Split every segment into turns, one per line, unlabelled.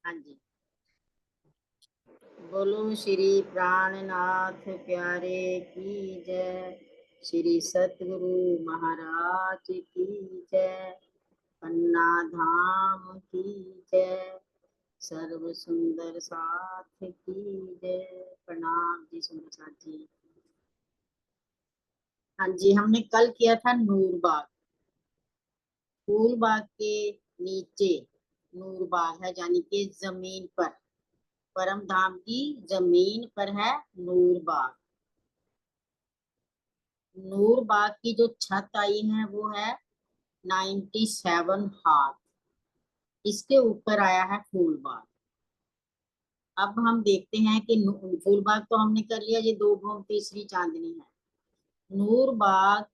हाँ जी। बोलो श्री प्राणनाथ प्यारे की जय। श्री सतगुरु महाराज की जय। पन्ना धाम की जय। सर्व सुंदर साथ की जय। प्रणाम जी सुंदर साथ जी। हाँ जी, हमने कल किया था नूरबाग। फूलबाग के नीचे नूरबाग है, यानी कि जमीन पर, परम धाम की जमीन पर है नूरबाग। नूरबाग की जो छत आई है वो है 97 हाथ। इसके ऊपर आया है फूलबाग। अब हम देखते हैं कि फूलबाग तो हमने कर लिया, ये दो भोग तीसरी चांदनी है। नूरबाग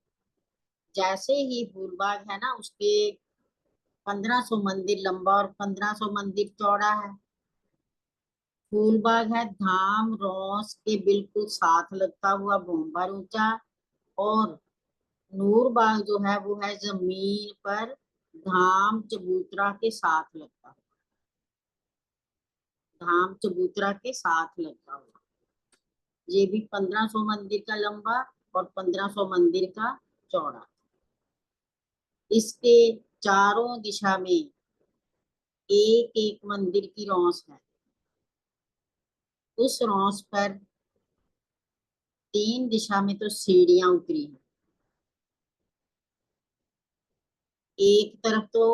जैसे ही फूलबाग है ना, उसके 1500 मंदिर लंबा और 1500 मंदिर चौड़ा है। फूलबाग है धाम रोस के बिल्कुल साथ लगता हुआ भूमभर ऊंचा। और नूरबाग जो है वो है जमीन पर धाम चबूतरा के साथ लगता हुआ। धाम चबूतरा के साथ लगता हुआ। ये भी 1500 मंदिर का लंबा और 1500 मंदिर का चौड़ा। इसके चारों दिशा में एक एक मंदिर की रौस है। उस रौस पर तीन दिशा में तो सीढ़ियां उतरी हैं। एक तरफ तो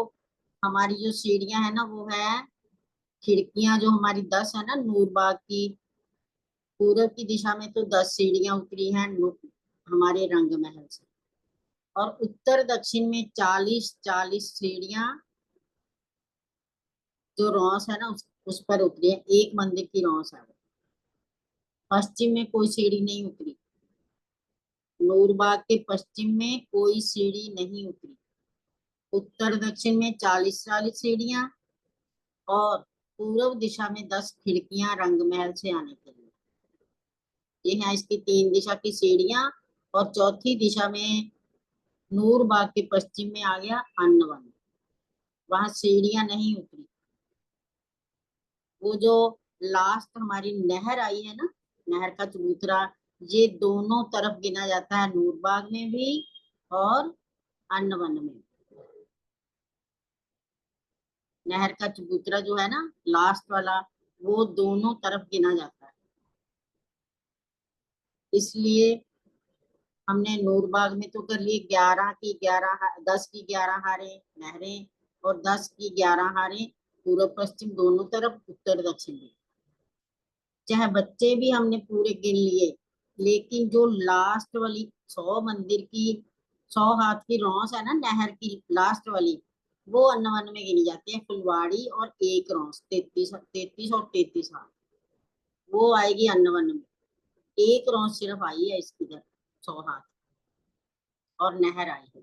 हमारी जो सीढ़ियां है ना वो है, खिड़कियां जो हमारी 10 है ना नूरबाग की, पूरब की दिशा में तो 10 सीढ़ियां उतरी हैं हमारे रंग महल से। और उत्तर दक्षिण में 40-40 सीढ़ियां जो रौस है ना उस पर उतरी है। एक मंदिर की रौस है वो। पश्चिम में कोई सीढ़ी नहीं उतरी। नूरबाग के पश्चिम में कोई सीढ़ी नहीं उतरी। उत्तर दक्षिण में 40-40 सीढ़ियां और पूर्व दिशा में 10 खिड़कियां रंग महल से आने के लिए। ये है इसकी तीन दिशा की सीढ़ियां। और चौथी दिशा में नूरबाग के पश्चिम में आ गया अन्नवन। वहां सीढ़ियां नहीं उतरी। वो जो लास्ट हमारी नहर आई है ना, नहर का चबूतरा, ये दोनों तरफ गिना जाता है, नूरबाग में भी और अन्नवन में। नहर का चबूतरा जो है ना लास्ट वाला, वो दोनों तरफ गिना जाता है। इसलिए हमने नूरबाग में तो कर लिए 11 की 11, 10 की 11 हारें नहरें और 10 की 11 हारें पूर्व पश्चिम दोनों तरफ, उत्तर दक्षिण में। चाहे बच्चे भी हमने पूरे गिन लिए, लेकिन जो लास्ट वाली 100 मंदिर की 100 हाथ की रौस है ना नहर की लास्ट वाली, वो अन्नवन में गिनी जाती है। फुलवाड़ी और एक रौस 33 33 और 33 हाथ, वो आएगी अन्नवन में। एक रौस सिर्फ आई है इसकी इधर 100 हाथ और नहर आई है।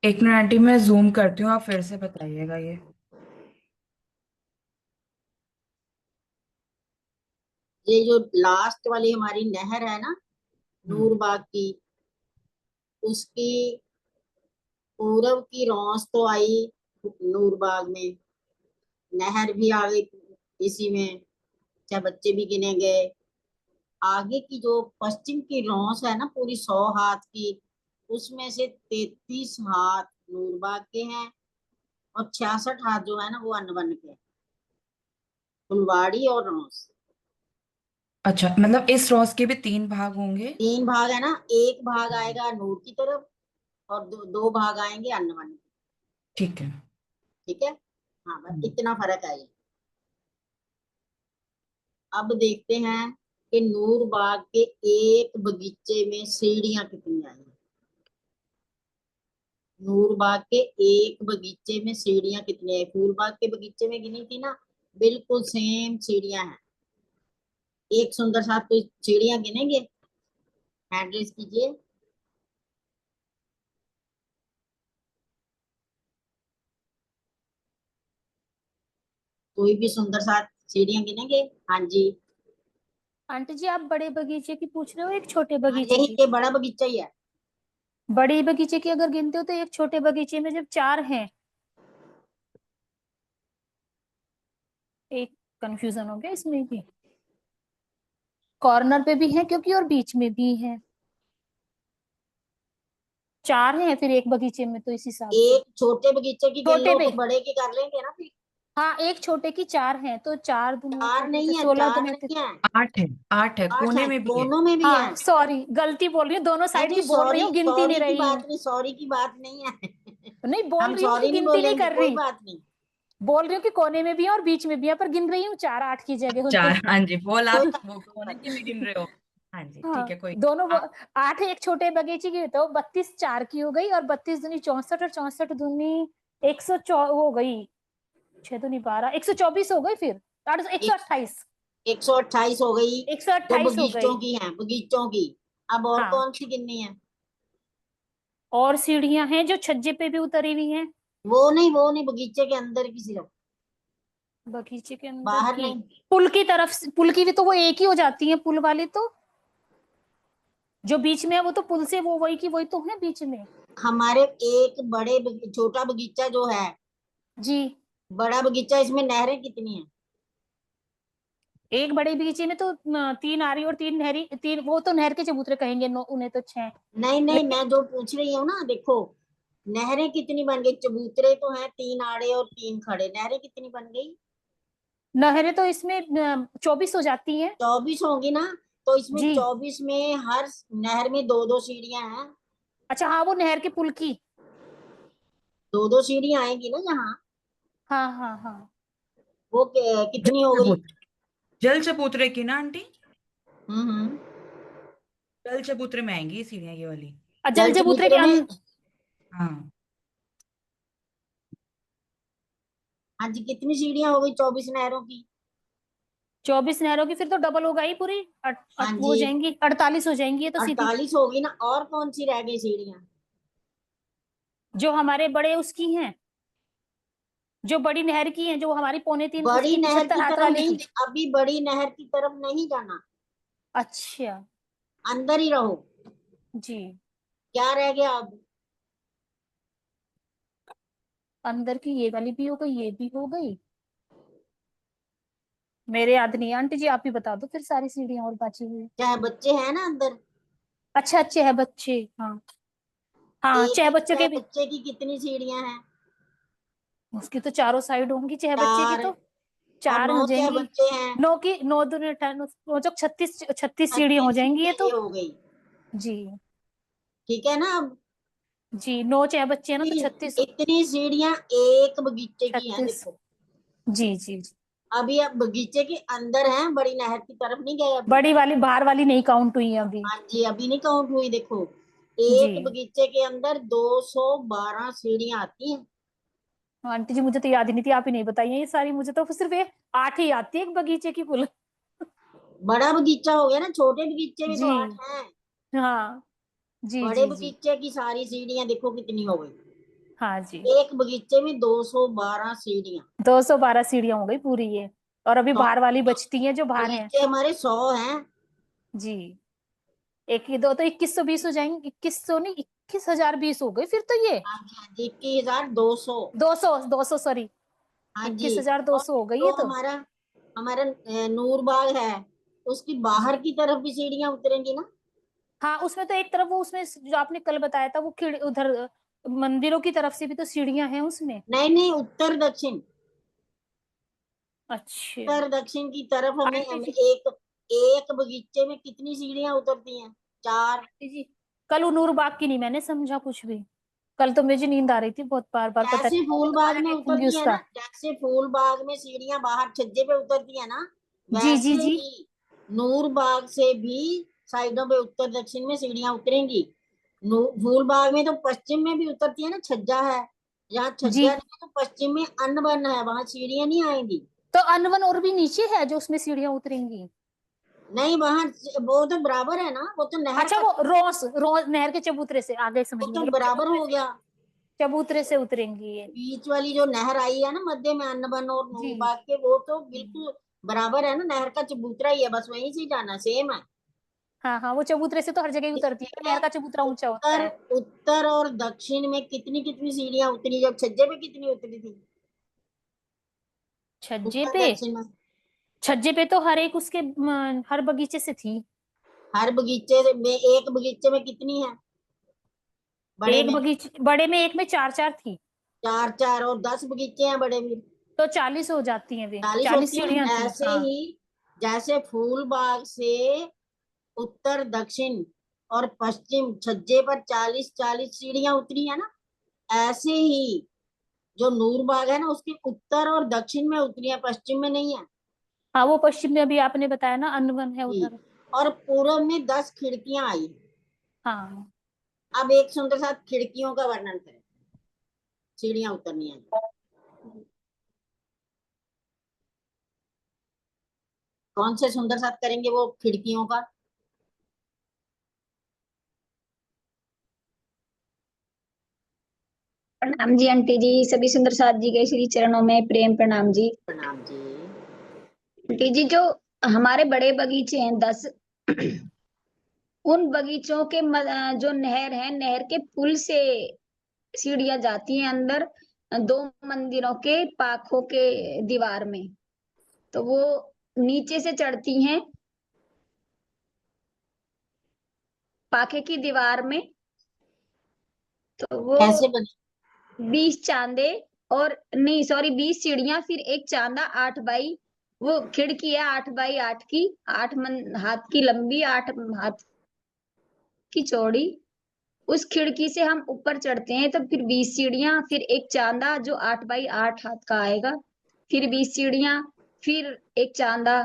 एक मिनट आंटी, मैं जूम करती हूँ, आप फिर से बताइएगा ये।
ये जो लास्ट वाली हमारी नहर है ना
हम्म।
नूरबाग की, उसकी पूरब की रौस तो आई नूरबाग में, नहर भी आ गई इसी में, चाहे बच्चे भी गिने गए। आगे की जो पश्चिम की रौस है ना पूरी 100 हाथ की, उसमें से 33 हाथ नूरबाग के हैं और 66 हाथ जो है ना वो अनवन के हैं, फुलवाड़ी और रौस।
अच्छा, मतलब इस रॉस के भी तीन भाग होंगे।
तीन भाग है ना, एक भाग आएगा नूर की तरफ और दो भाग आएंगे अनवन की।
ठीक है।
ठीक है। हाँ, बस
हम्म।
इतना फर्क है ये। अब देखते हैं कि नूरबाग के एक बगीचे में सीढ़ियां कितनी आई हैं। नूरबाग के एक बगीचे में सीढ़ियां कितनी है, फूलबाग के बगीचे में गिनी थी ना, बिल्कुल सेम सीढ़ियां हैं। एक सुंदर साथ कोई सीढ़ियां गिनेंगे, हैंड रेस कीजिए। कोई भी सुंदर साथ सीढ़ियां गिनेंगे। हाँ जी।
आंटी जी, आप बड़े बगीचे की पूछ रहे हो एक छोटे
हाँ,
बगीचे
यही
की?
के बड़ा बगीचा ही है।
बड़े बगीचे की अगर गिनते हो तो एक छोटे बगीचे में जब चार हैं, एक कंफ्यूजन हो गया इसमें भी। कॉर्नर पे भी है क्योंकि, और बीच में भी है। 4 हैं फिर एक बगीचे में, तो इस हिसाब से
एक छोटे बगीचे की गिन
छोटे
लो
पे,
तो बड़े की कर लेंगे ना फिर।
हाँ एक छोटे की 4 हैं, तो 4 दूनी
चार नहीं है,
16
चार
दूनी
नहीं है,
8 है, 8 है,
8
कोने
है,
में भी है।
कोनों में भी है।
हाँ सॉरी, गलती बोल रही हूँ, दोनों
नहीं
साइड की
नहीं,
बोल रही
सॉरी
हूँ, गिनती
सॉरी
नहीं
की
रही हूँ।
बात नहीं, सॉरी की बात नहीं है।
नहीं बोल
हम
रही हूँ कि
सॉरी नहीं
गिनती नहीं
बोलेंगे,
कर
कोई
रही,
बात नहीं।
बोल रही हूँ कि कोने में भी है और बीच में भी है, पर गिन रही हूँ 4 8 की जगह हो तो।
4, हाँ जी, बोल
कोई
आप
बात
वो
नहीं, कोई
कोने
बात
की भी गिन रहे हो। हाँ जी,
हाँ
ठीक है, कोई
दोनों
आप
8 एक छोटे बगीचे की, तो 32 4 की हो गई, और 32 दूनी 64, और 64 दूनी 100 हो गई, 6 दूनी 12, 124 हो गई, फिर 128,
128 हो गई। जो
128 हो
बगीचों
गई।
की हैं, बगीचों की। अब और
हाँ,
कौन सी गिननी है?
और सीढ़ियां हैं जो छज्जे पे भी उतरी हुई हैं,
वो नहीं, बगीचे के अंदर की सिर्फ,
बगीचे के अंदर
बाहर
की।
नहीं।
पुल की तरफ पुल की भी तो वो एक ही हो जाती है, पुल वाली तो, जो बीच में है वो तो पुल से वो वही की वही तो है बीच में।
हमारे एक छोटा बगीचा जो है,
जी,
बड़ा बगीचा, इसमें नहरें कितनी हैं?
एक बड़े बगीचे में तो 3 आरी और 3 नहरी, 3 वो तो नहर के चबूतरे कहेंगे, उन्हें तो 6।
नहीं नहीं,
लेकिन
मैं जो पूछ रही हूँ ना, देखो नहरें कितनी बन गई? चबूतरे तो हैं 3 आड़े और 3 खड़े, नहरें कितनी बन गई?
नहरें तो इसमें 24 हो जाती हैं।
24 होंगी ना। तो इसमें
जी,
24 में हर नहर में दो दो सीढ़ियां हैं।
अच्छा हाँ, वो नहर के पुल की।
दो दो सीढ़ियां आएंगी ना यहाँ।
हाँ हाँ हाँ।
वो कितनी हो
जल
गई?
चबूतरे, जल चबूतरे की ना आंटी,
हम्म।
जल चबूतरे में आएंगी ये सीढ़ियाँ, ये वाली।
जल
जल
चबूतरे के
चबूतरे में।
हाँ,
हाँ जी, कितनी सीढ़ियां हो गई 24 नहरों की?
24 नहरों की फिर तो डबल हो गई पूरी,
हाँ
वो हो
जी,
जाएंगी 48 हो जाएंगी ये तो सीधी।
48 होगी ना। और कौन सी रह गई सीढ़ियां?
जो हमारे बड़े उसकी हैं, जो बड़ी नहर की हैं, जो हमारी 3.25
बड़ी
उसकी
नहर
75
की
हाथ
तरफ
वाली
नहीं,
की।
अभी बड़ी नहर की तरफ नहीं जाना,
अच्छा।
अंदर ही रहो।
जी,
क्या रह गया अब?
अंदर की ये वाली भी हो गई, ये भी हो गई, मेरे याद नहीं है आंटी जी, आप ही बता दो फिर सारी सीढ़ियां और बची हुई।
चाहे बच्चे हैं ना अंदर।
अच्छा, अच्छे है बच्चे, हाँ हाँ,
एक
छह
एक
बच्चों
चाहे
के भी।
बच्चे की कितनी सीढ़ियां हैं?
उसकी तो चारों साइड होंगी छह बच्चे की
4।
तो,
और
4 हो
9 चाहे
जाएंगी।
बच्चे हैं।
9 की 9 दूनी 36 36 सीढ़ियां हो
36
जाएंगी ये
सीढ़ियां ये
तो।
हो गई।
जी
ठीक है ना अब?
जी, 9 छह बच्चे हैं ना, तो 36
इतनी सीढ़ियां एक बगीचे की हैं,
36।
देखो।
जी जी जी,
अभी अब बगीचे के अंदर हैं, बड़ी नहर की तरफ नहीं गए अभी।
बड़ी वाली बाहर वाली नहीं काउंट हुई है अभी।
हाँ जी, अभी नहीं काउंट हुई, देखो।
जी
एक बगीचे के अंदर 212 सीढ़ियां आती हैं।
आंटी जी, मुझे तो याद ही नहीं थी, आप ही नहीं बताइए ये सारी, मुझे तो सिर्फ ये 8 ही आती है एक बगीचे की कुल।
बड़ा बगीचा हो गया ना, छोटे बगीचे में तो
जी
8 हैं।
हाँ, जी
बड़े
जी जी,
बगीचे की सारी सीढ़ियां देखो कितनी हो गई।
हाँ जी,
एक बगीचे में 212 सीढ़ियां।
212 सीढ़ियां हो गई पूरी ये, और अभी
तो
बाहर वाली बचती हैं जो बाहर हैं।
बगीचे हमारे 100 हैं।
जी, एक ही दो तो 2120 हो जाएंगे, 2100 नहीं, 21,020 हो गई फिर तो ये।
हाँ जी, हाँ जी, 21,200।
200 सॉरी,
हाँ जी। और
21,200 हो गई
जो
ये तो।
हमारा हमारा नूरबाग है, उसकी
जी
बाहर की तरफ भी सीढ़ियां उतरेंगी ना।
हाँ, उसमें तो एक तरफ वो, उसमें जो आपने कल बताया था वो खिड़ उधर मंदिरों की तरफ से भी तो सीढ़ियां हैं उसमें।
नहीं नहीं, उत्तर दक्षिण।
अच्छा
उत्तर दक्षिण की तरफ हमें
आंटी
हमें
जी,
एक एक बगीचे में कितनी सीढ़ियां उतरती हैं? 4।
आंटी जी, कल नूर बाग की नहीं मैंने समझा कुछ भी, कल तो मुझे नींद आ रही थी बहुत, बार बार पता
जैसे
नहीं, मैं
फूल बाग
दोबारा
में
देखूंगी
उतरती है
उसका।
ना, जैसे फूल बाग में सीढ़ियां बाहर छज्जे पे उतरती है ना,
जी जी
वैसे
जी,
ही नूर बाग से भी साइडों पे उत्तर दक्षिण में सीढ़ियां उतरेंगी। फूल बाग में तो पश्चिम में भी उतरती है ना, छज्जा है। जहाँ
जी,
छज्जा नहीं है तो पश्चिम में अन्न बन है, वहां सीढ़ियां नहीं आएंगी।
तो अनवन और भी नीचे है जो उसमें सीढ़ियां उतरेंगी।
नहीं, वहां वो तो बराबर है ना, वो तो नहर
अच्छा,
का,
वो रोज रोज नहर के चबूतरे से आगे समझ
वो
में
तो
आ गया,
बराबर
चबूतरे
हो
से,
गया।
चबूतरे से उतरेंगी ये।
बीच वाली जो नहर आई है ना मध्य में, अन्नबन और
जी
नूरबाग के, वो तो बिल्कुल बराबर है ना, नहर का चबूतरा ही है, बस वहीं से जाना, सेम है।
हाँ हाँ, वो चबूतरे से तो हर जगह ही उतरती है,
इसलिए
नहर का चबूतरा ऊंचा होता
उत्तर
है।
उत्तर और दक्षिण में कितनी कितनी सीढ़ियां उतरी, जब छज्जे पे कितनी उतरी थी?
छज्जे
उत्तर
पे
दक्षिण में
छज्जे पे तो हर एक उसके हर बगीचे से थी।
हर बगीचे में, एक बगीचे में कितनी है? बड़े
एक
में
बगीचे, बड़े में एक में 4-4 थी,
4-4, और 10 बगीचे हैं बड़े में,
तो 40 हो जाती हैं वे,
40
40
होती
सीढ़ियां
हैं।
थी।
ऐसे
हाँ
ही जैसे फूल बाग से उत्तर दक्षिण और पश्चिम छज्जे पर 40-40 सीढ़ियां उतरी है ना, ऐसे ही जो नूर बाग है ना उसके उत्तर और दक्षिण में उतरी है, पश्चिम में नहीं है।
हाँ, वो पश्चिम में अभी आपने बताया ना, अनवन है
जी।
उधर।
और पूर्व में 10 खिड़कियां आई।
हाँ,
अब एक सुंदर सा खिड़कियों का वर्णन करें, सीढ़ियां उतरनी है। कौन से सुंदर साथ करेंगे वो खिड़कियों का?
प्रणाम जी आंटी जी, सभी सुंदर साथ जी के श्री चरणों में प्रेम प्रणाम जी।
प्रणाम जी।
आंटी जी, जो हमारे बड़े बगीचे हैं 10, उन बगीचों के जो नहर है, नहर के पुल से सीढ़ियां जाती हैं अंदर, दो मंदिरों के पाखों के दीवार में। तो वो नीचे से चढ़ती हैं पाखे की दीवार में। तो वो
कैसे बने?
20 चांदे, और नहीं सॉरी 20 सीढ़ियां, फिर एक चांदा 8 बाई, वो खिड़की है 8 बाई 8 की, 8 हाथ की लंबी, 8 हाथ की चौड़ी। उस खिड़की से हम ऊपर चढ़ते हैं तो फिर 20 सीढ़ियां, फिर एक चांदा जो 8 बाई 8 हाथ का आएगा, फिर 20 सीढ़ियां, फिर एक चांदा,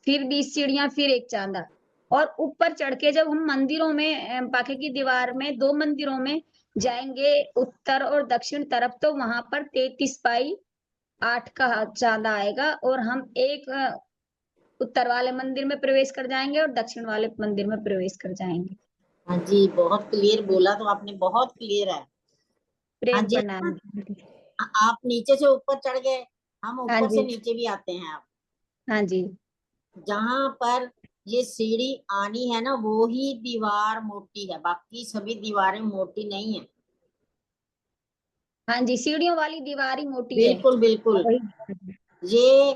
फिर 20 सीढ़ियां, फिर एक चांदा। और ऊपर चढ़ के जब हम मंदिरों में, पाखे की दीवार में, दो मंदिरों में जाएंगे, उत्तर और दक्षिण तरफ, तो वहां पर 33 बाई 8 का चांदा आएगा, और हम एक उत्तर वाले मंदिर में प्रवेश कर जाएंगे और दक्षिण वाले मंदिर में प्रवेश कर जाएंगे।
हाँ जी, बहुत क्लियर बोला, तो आपने बहुत क्लियर है। हाँ
प्रेम
जी।
प्रणाम।
आप नीचे से ऊपर चढ़ गए, हम
हाँ
ऊपर से
जी।
नीचे भी आते हैं। आप
हाँ जी।
जहां पर ये सीढ़ी आनी है ना, वो ही दीवार मोटी है, बाकी सभी दीवारें मोटी नहीं है।
हाँ जी, सीढ़ियों वाली दीवार ही मोटी है।
बिल्कुल बिल्कुल।
वही।
ये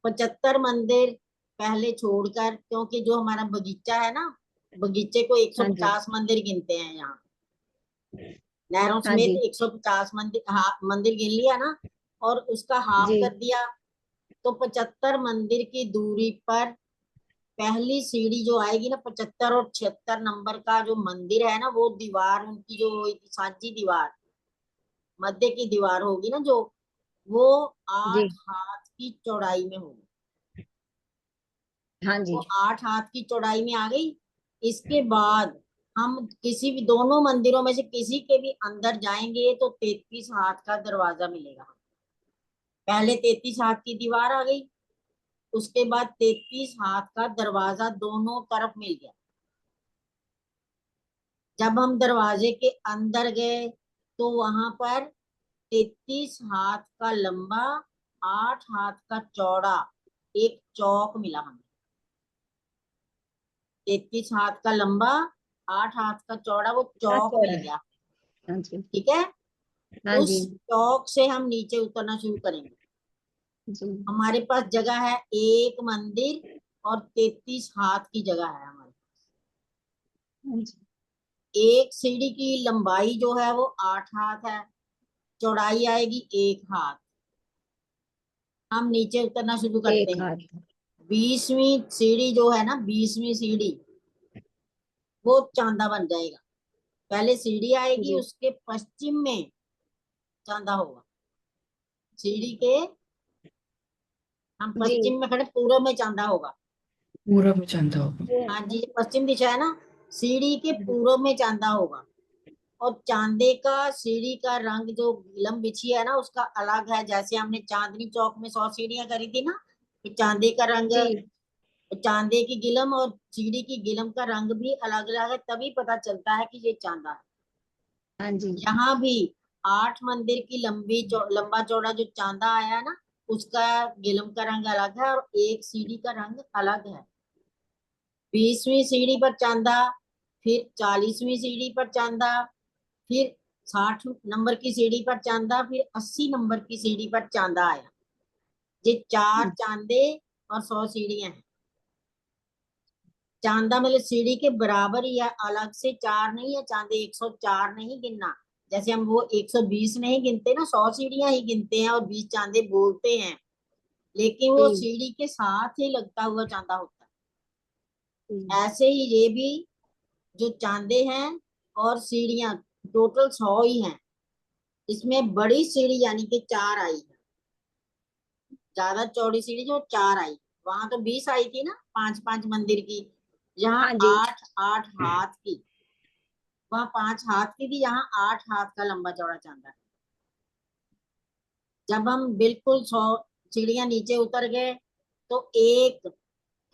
75 मंदिर पहले छोड़कर, क्योंकि जो हमारा बगीचा है ना, बगीचे को
हाँ जी।
150 मंदिर गिनते हैं यहाँ, नहरों
हाँ
समेत
जी।
150 मंदिर, मंदिर गिन लिया ना, और उसका हाफ
जी।
कर दिया, तो 75 मंदिर की दूरी पर पहली सीढ़ी जो आएगी ना, 75 और 76 नंबर का जो मंदिर है ना, वो दीवार उनकी जो सांची दीवार, मध्य की दीवार होगी ना, जो वो
जी।
8 हाथ की चौड़ाई में होगी।
हाँ
वो
जी।
8 हाथ की चौड़ाई में आ गई। इसके बाद हम किसी भी दोनों मंदिरों में से किसी के भी अंदर जाएंगे तो 33 हाथ का दरवाजा मिलेगा। पहले 33 हाथ की दीवार आ गई, उसके बाद 33 हाथ का दरवाजा दोनों तरफ मिल गया। जब हम दरवाजे के अंदर गए तो वहां पर 33 हाथ का लंबा, 8 हाथ का चौड़ा एक चौक मिला हमें। 33 हाथ का लंबा, 8 हाथ का चौड़ा वो
हाँ,
चौक
चौड़ा
मिल
है।
गया।
हाँ जी।
ठीक है।
हाँ
उस
जी।
चौक से हम नीचे उतरना शुरू करेंगे।
जी।
हमारे पास जगह है एक मंदिर, और 33 हाथ की जगह है हमारे।
हाँ जी।
एक सीढ़ी की लंबाई जो है वो 8 हाथ है, चौड़ाई आएगी 1 हाथ। हम नीचे उतरना शुरू करते
एक
हैं।
हाथ।
20वीं सीढ़ी जो है ना, 20वीं सीढ़ी वो चांदा बन जाएगा। पहले सीढ़ी आएगी,
जी।
उसके पश्चिम में चांदा होगा। सीढ़ी के, हम
जी।
पश्चिम में खड़े, पूर्व में चांदा होगा।
पूरब में चंदा होगा।
हाँ जी, पश्चिम दिशा है ना, सीढ़ी के पूर्व में चांदा होगा। और चांदे का, सीढ़ी का रंग, जो गिलम बिछी है ना उसका अलग है। जैसे हमने चांदनी चौक में 100 सीढ़ियां करी थी ना, कि चांदे का रंग,
जी।
चांदे की गिलम और सीढ़ी की गिलम का रंग भी अलग अलग है, तभी पता चलता है कि ये चांदा है।
हाँ जी।
यहाँ भी 8 मंदिर की लंबा चौड़ा जो चांदा आया है ना, उसका गिलम का रंग अलग है और एक सीढ़ी का रंग अलग है। 20वीं सीढ़ी पर चांदा, फिर 40वीं सीढ़ी पर चांदा, फिर 60 नंबर की सीढ़ी पर चांदा, फिर 80 नंबर की सीढ़ी पर चांदा आया। ये 4 चांदे और 100 सीढ़ियां हैं। चांदा मतलब सीढ़ी के बराबर ही है, अलग से 4 नहीं है। चांदे 104 नहीं गिनना, जैसे हम वो 120 नहीं गिनते ना, 100 सीढ़ियां ही गिनते हैं और 20 चांदे बोलते हैं, लेकिन वो सीढ़ी के साथ ही लगता हुआ चांदा होता है। ऐसे ही ये भी जो चांदे हैं और सीढ़ियां टोटल 100 ही हैं। इसमें बड़ी सीढ़ी यानी कि 4 आई है, ज्यादा चौड़ी सीढ़ी जो 4 आई। वहां तो 20 आई थी ना, 5-5 मंदिर की। यहाँ
हाँ जी
8-8 हाथ की, वहाँ 5 हाथ की थी, यहाँ 8 हाथ का लंबा चौड़ा चांदा है। जब हम बिल्कुल 100 सीढ़ियां नीचे उतर गए तो एक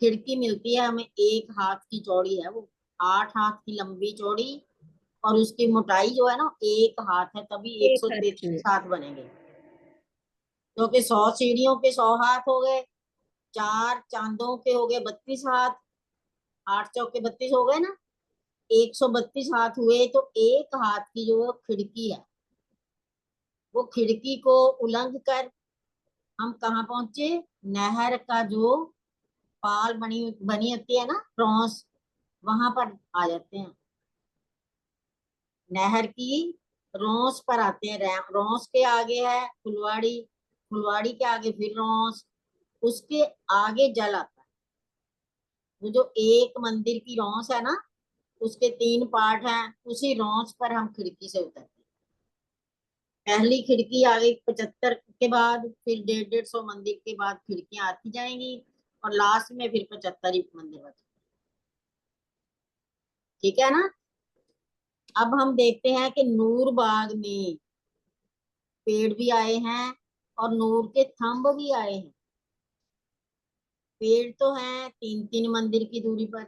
खिड़की मिलती है हमें, 1 हाथ की चौड़ी है वो, 8 हाथ की लंबी चौड़ी, और उसकी मोटाई जो है ना 1 हाथ है, तभी
एक हाथ की
133 हाथ बनेंगे। क्योंकि 100 सीढ़ियों के 100 हाथ हो गए, 4 चांदों के हो गए 32 हाथ, 8 चौके 32 हो गए ना, 132 हाथ हुए। तो 1 हाथ की जो खिड़की है, वो खिड़की को उलंघ कर हम कहाँ पहुंचे? नहर का जो पाल बनी बनी होती है ना, क्रॉस, वहां पर आ जाते हैं। नहर की रोंस पर आते हैं। रोंस के आगे है फुलवाड़ी, फुलवाड़ी के आगे फिर रोंस, उसके आगे जल आता है। वो जो एक मंदिर की रोंस है ना, उसके 3 पार्ट हैं, उसी रोंस पर हम खिड़की से उतरते हैं। पहली खिड़की आ गई 75 के बाद, फिर 150-150 मंदिर के बाद खिड़कियां आती जाएंगी, और लास्ट में फिर 75 ही मंदिर बचे। ठीक है ना। अब हम देखते हैं कि नूर बाग में पेड़ भी आए हैं और नूर के थंब भी आए हैं। पेड़ तो हैं 3-3 मंदिर की दूरी पर,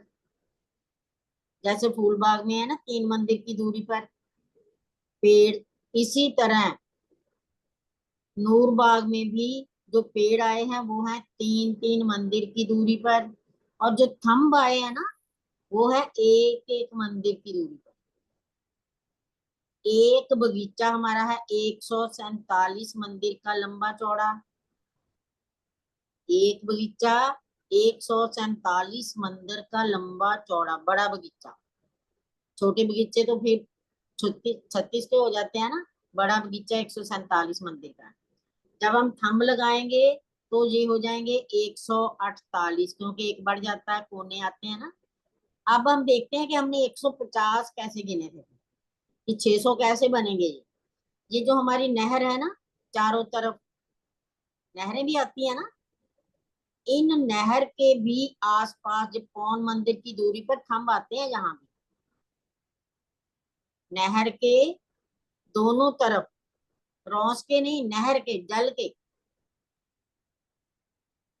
जैसे फूल बाग में है ना 3 मंदिर की दूरी पर पेड़, इसी तरह नूर बाग में भी जो पेड़ आए हैं वो है 3-3 मंदिर की दूरी पर, और जो थंब आए हैं ना वो है 1-1 मंदिर की दूरी पर। एक बगीचा हमारा है 147 मंदिर का लंबा चौड़ा। एक बगीचा 147 मंदिर का लंबा चौड़ा, बड़ा बगीचा। छोटे बगीचे तो फिर 36 के हो जाते हैं ना, बड़ा बगीचा 147 मंदिर का है। जब हम थंब लगाएंगे तो ये हो जाएंगे 148, क्योंकि एक बढ़ जाता है, कोने आते हैं ना। अब हम देखते हैं कि हमने 150 कैसे गिने थे, कि 600 कैसे बनेंगे। ये जो हमारी नहर है ना, चारों तरफ नहरें भी आती है ना, इन नहर के भी आसपास जब पौन मंदिर की दूरी पर थंब आते हैं, यहाँ भी नहर के दोनों तरफ, रौस के नहीं, नहर के, जल के,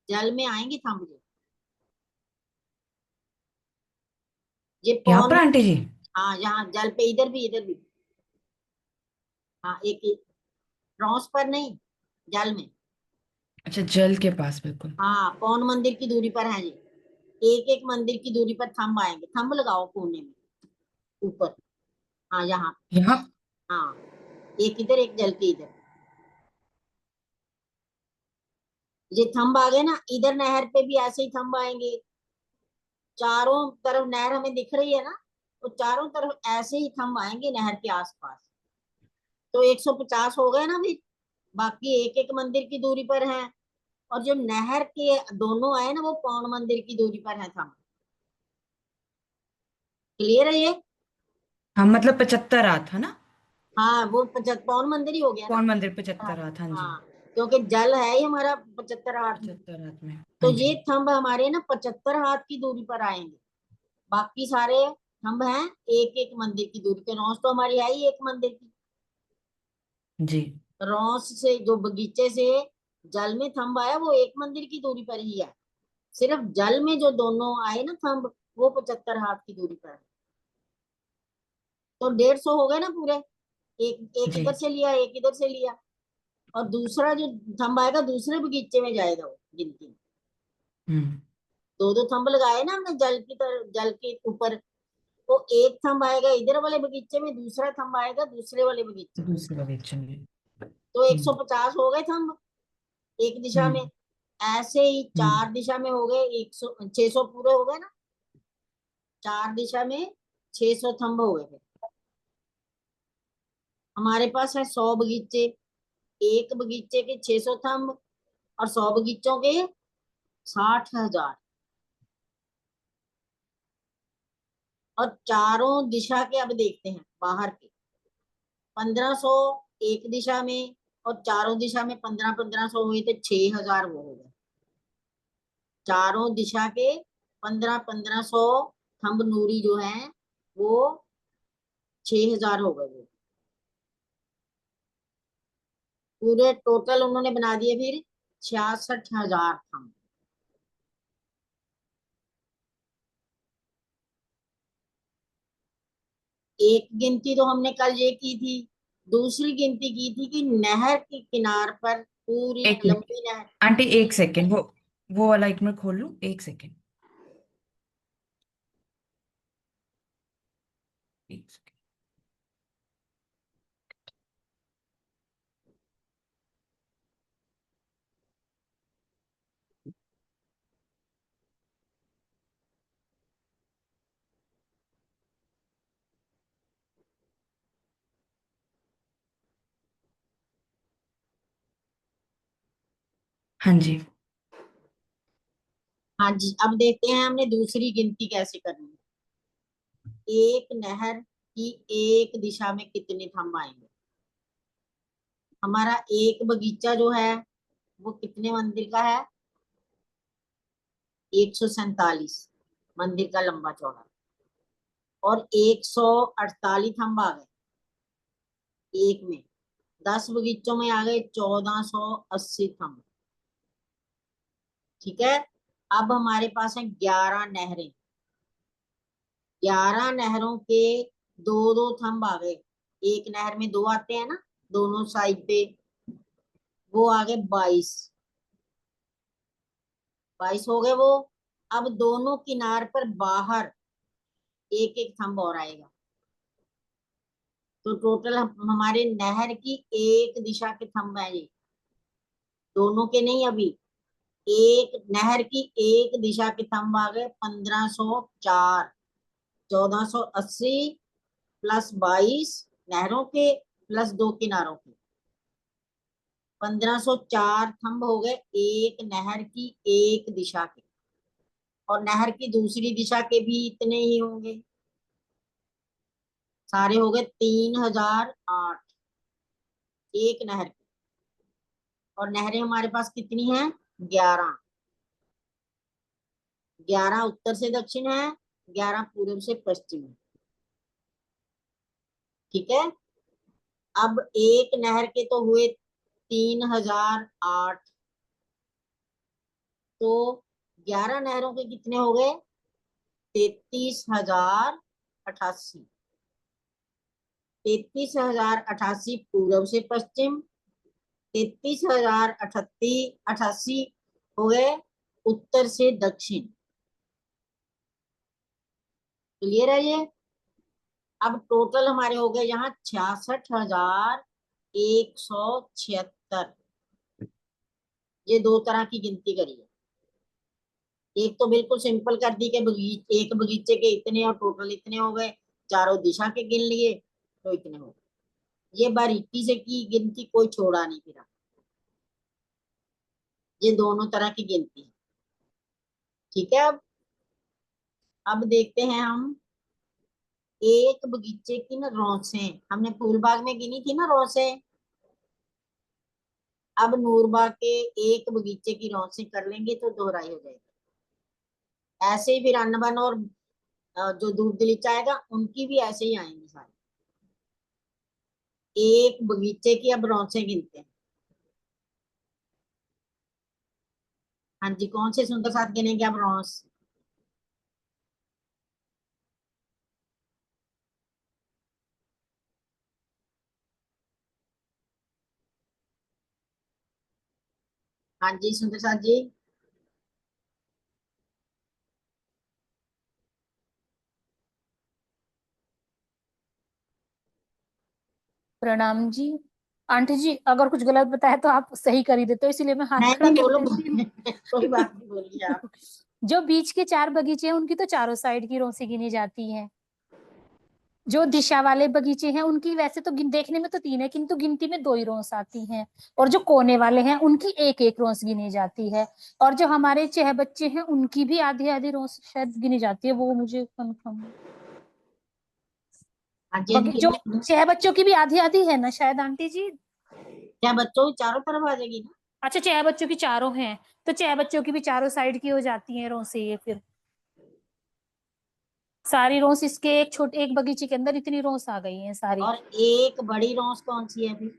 जल में आएंगे थंब जो। ये
यहाँ पर
पौन,
आंटी जी?
हाँ यहाँ जल पे, इधर भी, इधर भी। हाँ एक रौस पर नहीं, जल में।
अच्छा, जल के पास बिल्कुल।
हाँ पौन मंदिर की दूरी पर है ये। एक एक मंदिर की दूरी पर थंब आएंगे। थंब लगाओ कोने में ऊपर, हाँ यहाँ,
यहाँ?
हाँ एक इधर एक जल के इधर। ये थंब आ गए ना, इधर नहर पे भी ऐसे ही थंब आएंगे। चारों तरफ नहर हमें दिख रही है ना, तो चारों तरफ ऐसे ही थंब आएंगे नहर के आसपास। तो 150 हो गए ना फिर, बाकी एक एक मंदिर की दूरी पर है। और जो नहर के दोनों आए ना, वो पौन मंदिर की दूरी पर है थंब। क्लियर है ये?
हम मतलब 75 रात है ना?
हाँ वो 75 पौन मंदिर ही हो गया ना।
कौन मंदिर?
हाँ
75 रात, हाँ जी।
हाँ, क्योंकि जल है ही हमारा 75 हाथ में।
75 रात में,
तो
हाँ जी।
ये थंब हमारे ना 75 हाथ की दूरी पर आएंगे। बाकी सारे थंब हैं एक एक मंदिर की दूरी पे। रौस तो हमारी है ही एक मंदिर की।
जी।
रौस से जो बगीचे से जल में थंब आया वो एक मंदिर की दूरी पर ही है। सिर्फ जल में जो दोनों आए ना थंब, वो 75 हाथ की दूरी पर है। तो 150 हो गए ना पूरे। एक एक
जी।
इधर से लिया, एक इधर से लिया, और दूसरा जो थंब आएगा दूसरे बगीचे में जाएगा वो गिनती में।
हम्म।
दो दो थंब लगाए ना हमने जल की तरह, जल के ऊपर। तो एक थंब आएगा इधर वाले बगीचे में, दूसरा थंब आएगा दूसरे वाले बगीचे में।
दूसरे बगीचे में।
तो
हम्म।
150 हो गए थंब एक दिशा में।
हम्म।
ऐसे ही 4 दिशा में हो गए 100 600 पूरे हो गए ना, 4 दिशा में 600 थंब हो गए। फिर हमारे पास है 100 बगीचे, एक बगीचे के 600 थंब और 100 बगीचों के 60,000। और चारों दिशा के अब देखते हैं बाहर के 1500 एक दिशा में, और चारों दिशा में 1500 हुए तो 6000 वो हो गए। चारों दिशा के 1500 थंब नूरी जो है वो 6000 हो गए। वो पूरे टोटल उन्होंने बना दिए फिर 66,000 थंब। एक गिनती तो हमने कल ये की थी, दूसरी गिनती की थी कि नहर के किनार पर पूरी
एक मिनट
लंबी नहर।
आंटी, एक सेकेंड, वो वाला एक मिनट खोल लूं, एक सेकेंड, एक सेकेंड। हाँ जी।
हाँ जी, अब देखते हैं हमने दूसरी गिनती कैसे करनी है। एक नहर की एक दिशा में कितने थंब आएंगे। हमारा एक बगीचा जो है वो कितने मंदिर का है, 147 मंदिर का लंबा चौड़ा, और 148 थंब आ गए एक में। 10 बगीचों में आ गए 1480 थंब। ठीक है, अब हमारे पास है 11 नहरें। 11 नहरों के दो दो थंब आ गए। एक नहर में दो आते हैं ना दोनों साइड पे, वो आ गए 22। 22 हो गए वो। अब दोनों किनार पर बाहर एक एक थंब और आएगा, तो टोटल हमारे नहर की एक दिशा के थंब है ये, दोनों के नहीं अभी। एक नहर की एक दिशा के थंब आ गए 1504। 1480 प्लस 22 नहरों के प्लस दो किनारों के, 1504 थंब हो गए एक नहर की एक दिशा के। और नहर की दूसरी दिशा के भी इतने ही होंगे, सारे हो गए 3008 एक नहर की। और नहरें हमारे पास कितनी हैं, 11। 11 उत्तर से दक्षिण है, 11 पूर्व से पश्चिम है। ठीक है, अब एक नहर के तो हुए 3008, तो 11 नहरों के कितने हो गए, 33,088। 33,088 पूर्व से पश्चिम, 33,088 हो गए उत्तर से दक्षिण। क्लियर है ये। अब टोटल हमारे हो गए यहाँ 66,176। ये दो तरह की गिनती करी है। एक तो बिल्कुल सिंपल कर दी कि एक बगीचे के इतने और टोटल इतने हो गए, चारों दिशा के गिन लिए तो इतने हो गए। ये बारीकी से की गिनती, कोई छोड़ा नहीं फिर। ये दोनों तरह की गिनती है। ठीक है, अब देखते हैं हम एक बगीचे की ना रौसें, हमने फूल बाग में गिनी थी ना रौसें। अब नूरबाग के एक बगीचे की रौसें कर लेंगे तो दोहराई हो जाएगी। ऐसे ही फिर अन्नबन और जो दूध दलीचा आएगा उनकी भी ऐसे ही आएंगी सारी। एक बगीचे की अब रौसें गिनते हैं। हाँ जी, कौन से सुंदर साथ गिनेंगे अब रौस। हाँ जी सुंदर साथ जी।
प्रणाम जी। आंटी जी अगर कुछ गलत बताया तो आप सही कर ही देते हो, इसीलिए मैं हाथ
नहीं
खड़ा
नहीं,
कर
बोलो
देती हूँ।
कोई बात नहीं, बोलिए आप।
जो बीच के 4 बगीचे हैं उनकी तो चारों साइड की रोसी गिनी जाती है। जो दिशा वाले बगीचे हैं उनकी वैसे तो देखने में तो 3 है, किंतु गिनती में 2 ही रोस आती हैं। और जो कोने वाले हैं उनकी एक एक रोस गिनी जाती है। और जो हमारे 6 बच्चे हैं उनकी भी आधी आधी रोस शायद गिनी जाती है, वो मुझे कंफर्म।
हाँ जी, हाँ जी,
जो
कितने
6 बच्चों की भी आधी आधी है ना शायद आंटी जी।
क्या बच्चों की चारों तरफ आ जाएगी ना?
अच्छा 6 बच्चों की चारों हैं, तो 6 बच्चों की भी चारों साइड की हो जाती है रोसे। ये फिर सारी रोस इसके एक बगीचे के अंदर इतनी रोस आ गई है सारी।
और एक बड़ी रोस कौन सी है फिर?